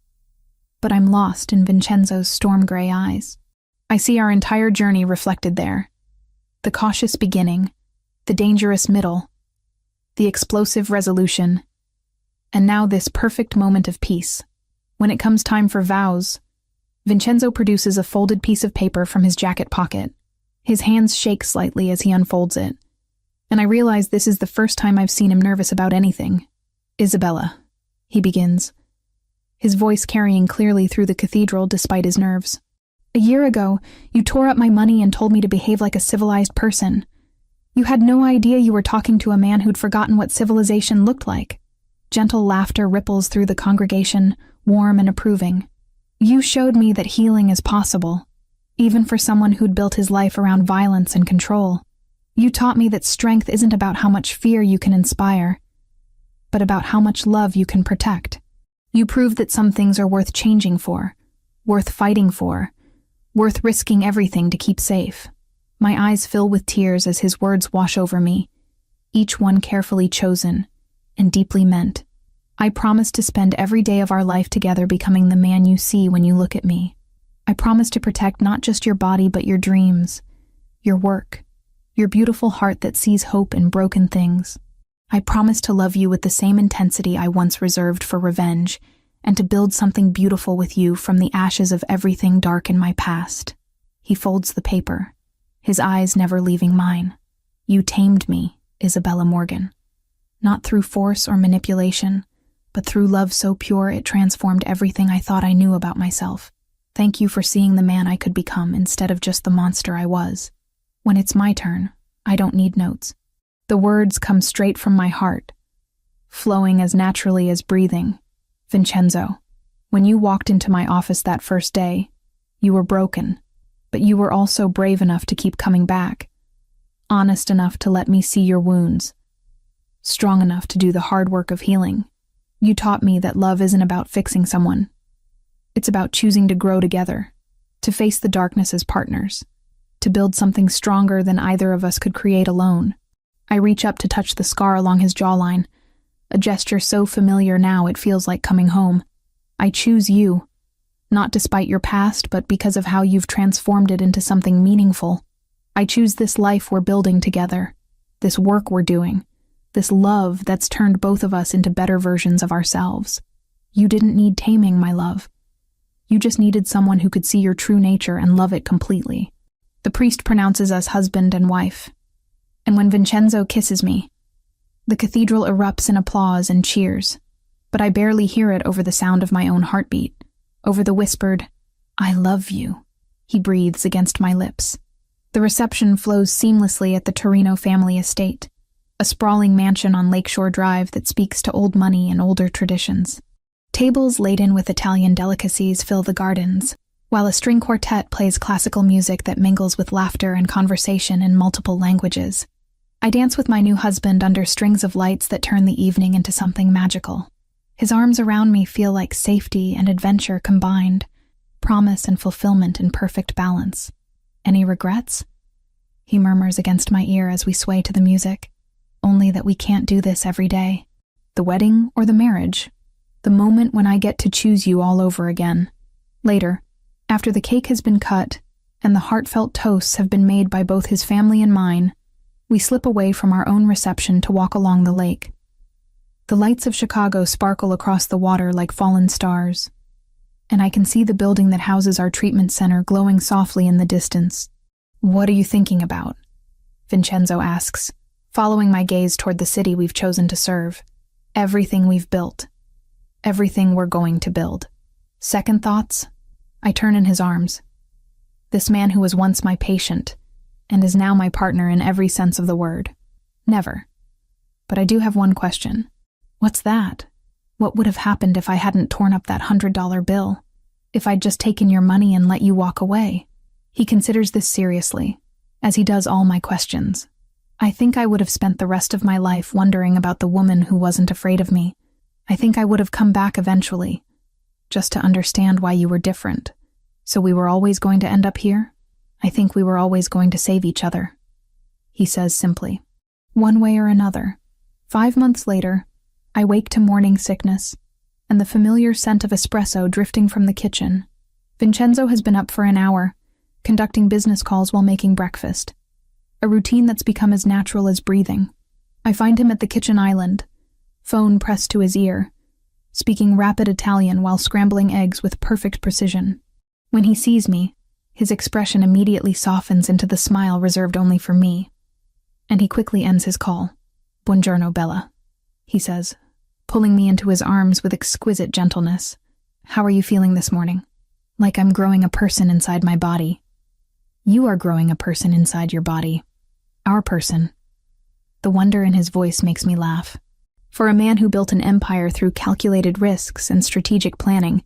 But I'm lost in Vincenzo's storm-gray eyes. I see our entire journey reflected there. The cautious beginning, the dangerous middle, the explosive resolution, and now this perfect moment of peace. When it comes time for vows, Vincenzo produces a folded piece of paper from his jacket pocket. His hands shake slightly as he unfolds it, and I realize this is the first time I've seen him nervous about anything. "Isabella," he begins, his voice carrying clearly through the cathedral despite his nerves. "A year ago, you tore up my money and told me to behave like a civilized person. You had no idea you were talking to a man who'd forgotten what civilization looked like." Gentle laughter ripples through the congregation, warm and approving. "You showed me that healing is possible, even for someone who'd built his life around violence and control. You taught me that strength isn't about how much fear you can inspire, but about how much love you can protect. You proved that some things are worth changing for, worth fighting for, worth risking everything to keep safe." My eyes fill with tears as his words wash over me, each one carefully chosen and deeply meant. "I promise to spend every day of our life together becoming the man you see when you look at me. I promise to protect not just your body but your dreams, your work, your beautiful heart that sees hope in broken things. I promise to love you with the same intensity I once reserved for revenge, and to build something beautiful with you from the ashes of everything dark in my past." He folds the paper, his eyes never leaving mine. "You tamed me, Isabella Morgan. Not through force or manipulation, but through love so pure it transformed everything I thought I knew about myself. Thank you for seeing the man I could become instead of just the monster I was. When it's my turn, I don't need notes." The words come straight from my heart, flowing as naturally as breathing. "Vincenzo, when you walked into my office that first day, you were broken, but you were also brave enough to keep coming back, honest enough to let me see your wounds, strong enough to do the hard work of healing. You taught me that love isn't about fixing someone. It's about choosing to grow together, to face the darkness as partners, to build something stronger than either of us could create alone." I reach up to touch the scar along his jawline, a gesture so familiar now it feels like coming home. "I choose you, not despite your past, but because of how you've transformed it into something meaningful. I choose this life we're building together, this work we're doing, this love that's turned both of us into better versions of ourselves. You didn't need taming, my love. You just needed someone who could see your true nature and love it completely." The priest pronounces us husband and wife, and when Vincenzo kisses me, the cathedral erupts in applause and cheers, but I barely hear it over the sound of my own heartbeat, over the whispered, "I love you," he breathes against my lips. The reception flows seamlessly at the Torino family estate, a sprawling mansion on Lakeshore Drive that speaks to old money and older traditions. Tables laden with Italian delicacies fill the gardens, while a string quartet plays classical music that mingles with laughter and conversation in multiple languages. I dance with my new husband under strings of lights that turn the evening into something magical. His arms around me feel like safety and adventure combined, promise and fulfillment in perfect balance. "Any regrets?" he murmurs against my ear as we sway to the music. "Only that we can't do this every day. The wedding or the marriage? The moment when I get to choose you all over again." Later, after the cake has been cut and the heartfelt toasts have been made by both his family and mine, we slip away from our own reception to walk along the lake. The lights of Chicago sparkle across the water like fallen stars, and I can see the building that houses our treatment center glowing softly in the distance. "What are you thinking about?" Vincenzo asks, following my gaze toward the city we've chosen to serve. "Everything we've built. Everything we're going to build." Second thoughts? I turn in his arms. This man who was once my patient, and is now my partner in every sense of the word. Never. But I do have one question. What's that? What would have happened if I hadn't torn up that $100 bill? If I'd just taken your money and let you walk away? He considers this seriously, as he does all my questions. I think I would have spent the rest of my life wondering about the woman who wasn't afraid of me. I think I would have come back eventually, just to understand why you were different. So we were always going to end up here? I think we were always going to save each other. He says simply. One way or another. 5 months later, I wake to morning sickness, and the familiar scent of espresso drifting from the kitchen. Vincenzo has been up for an hour, conducting business calls while making breakfast, a routine that's become as natural as breathing. I find him at the kitchen island, phone pressed to his ear, speaking rapid Italian while scrambling eggs with perfect precision. When he sees me, his expression immediately softens into the smile reserved only for me, and he quickly ends his call. "Buongiorno, Bella," he says, pulling me into his arms with exquisite gentleness. "How are you feeling this morning?" "Like I'm growing a person inside my body." "You are growing a person inside your body. Our person." The wonder in his voice makes me laugh. For a man who built an empire through calculated risks and strategic planning,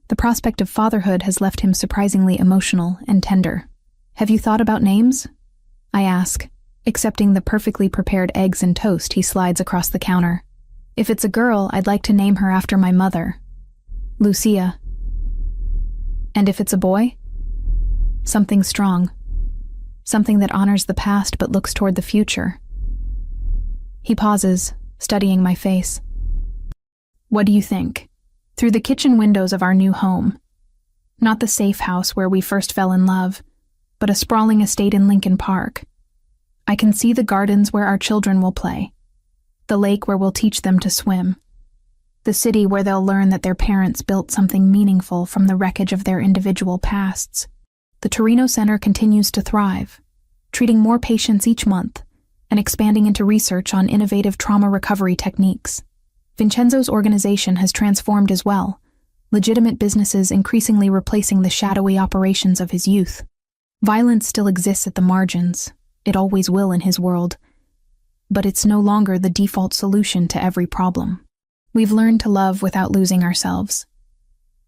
the prospect of fatherhood has left him surprisingly emotional and tender. "Have you thought about names?" I ask, accepting the perfectly prepared eggs and toast he slides across the counter. "If it's a girl, I'd like to name her after my mother, Lucia. And if it's a boy? Something strong. Something that honors the past but looks toward the future." He pauses, studying my face. "What do you think?" Through the kitchen windows of our new home. Not the safe house where we first fell in love, but a sprawling estate in Lincoln Park. I can see the gardens where our children will play, the lake where we'll teach them to swim, the city where they'll learn that their parents built something meaningful from the wreckage of their individual pasts. The Torino Center continues to thrive, treating more patients each month and expanding into research on innovative trauma recovery techniques. Vincenzo's organization has transformed as well, legitimate businesses increasingly replacing the shadowy operations of his youth. Violence still exists at the margins. It always will in his world. But it's no longer the default solution to every problem. We've learned to love without losing ourselves,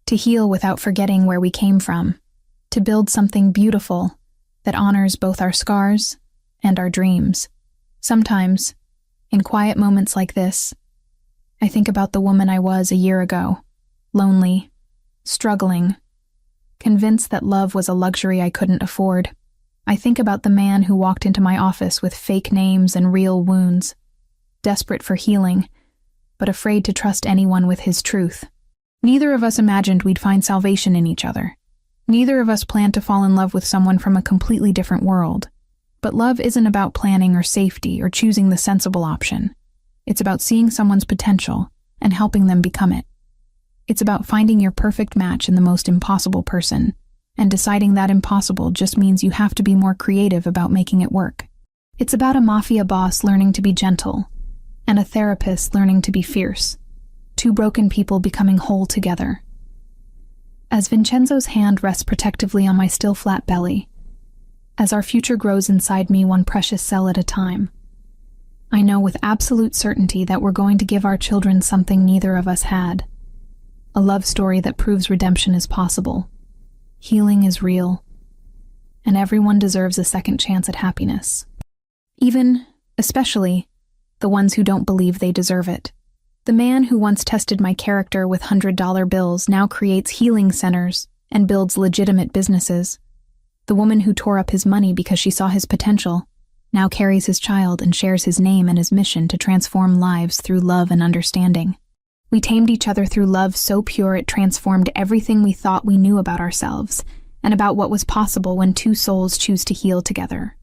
to heal without forgetting where we came from, to build something beautiful that honors both our scars and our dreams. Sometimes, in quiet moments like this, I think about the woman I was a year ago, lonely, struggling, convinced that love was a luxury I couldn't afford. I think about the man who walked into my office with fake names and real wounds, desperate for healing, but afraid to trust anyone with his truth. Neither of us imagined we'd find salvation in each other. Neither of us planned to fall in love with someone from a completely different world. But love isn't about planning or safety or choosing the sensible option. It's about seeing someone's potential and helping them become it. It's about finding your perfect match in the most impossible person, and deciding that impossible just means you have to be more creative about making it work. It's about a mafia boss learning to be gentle, and a therapist learning to be fierce. Two broken people becoming whole together. As Vincenzo's hand rests protectively on my still flat belly, as our future grows inside me one precious cell at a time, I know with absolute certainty that we're going to give our children something neither of us had. A love story that proves redemption is possible. Healing is real. And everyone deserves a second chance at happiness. Even, especially, the ones who don't believe they deserve it. The man who once tested my character with $100 bills now creates healing centers and builds legitimate businesses. The woman who tore up his money because she saw his potential now carries his child and shares his name and his mission to transform lives through love and understanding. We tamed each other through love so pure it transformed everything we thought we knew about ourselves and about what was possible when two souls choose to heal together.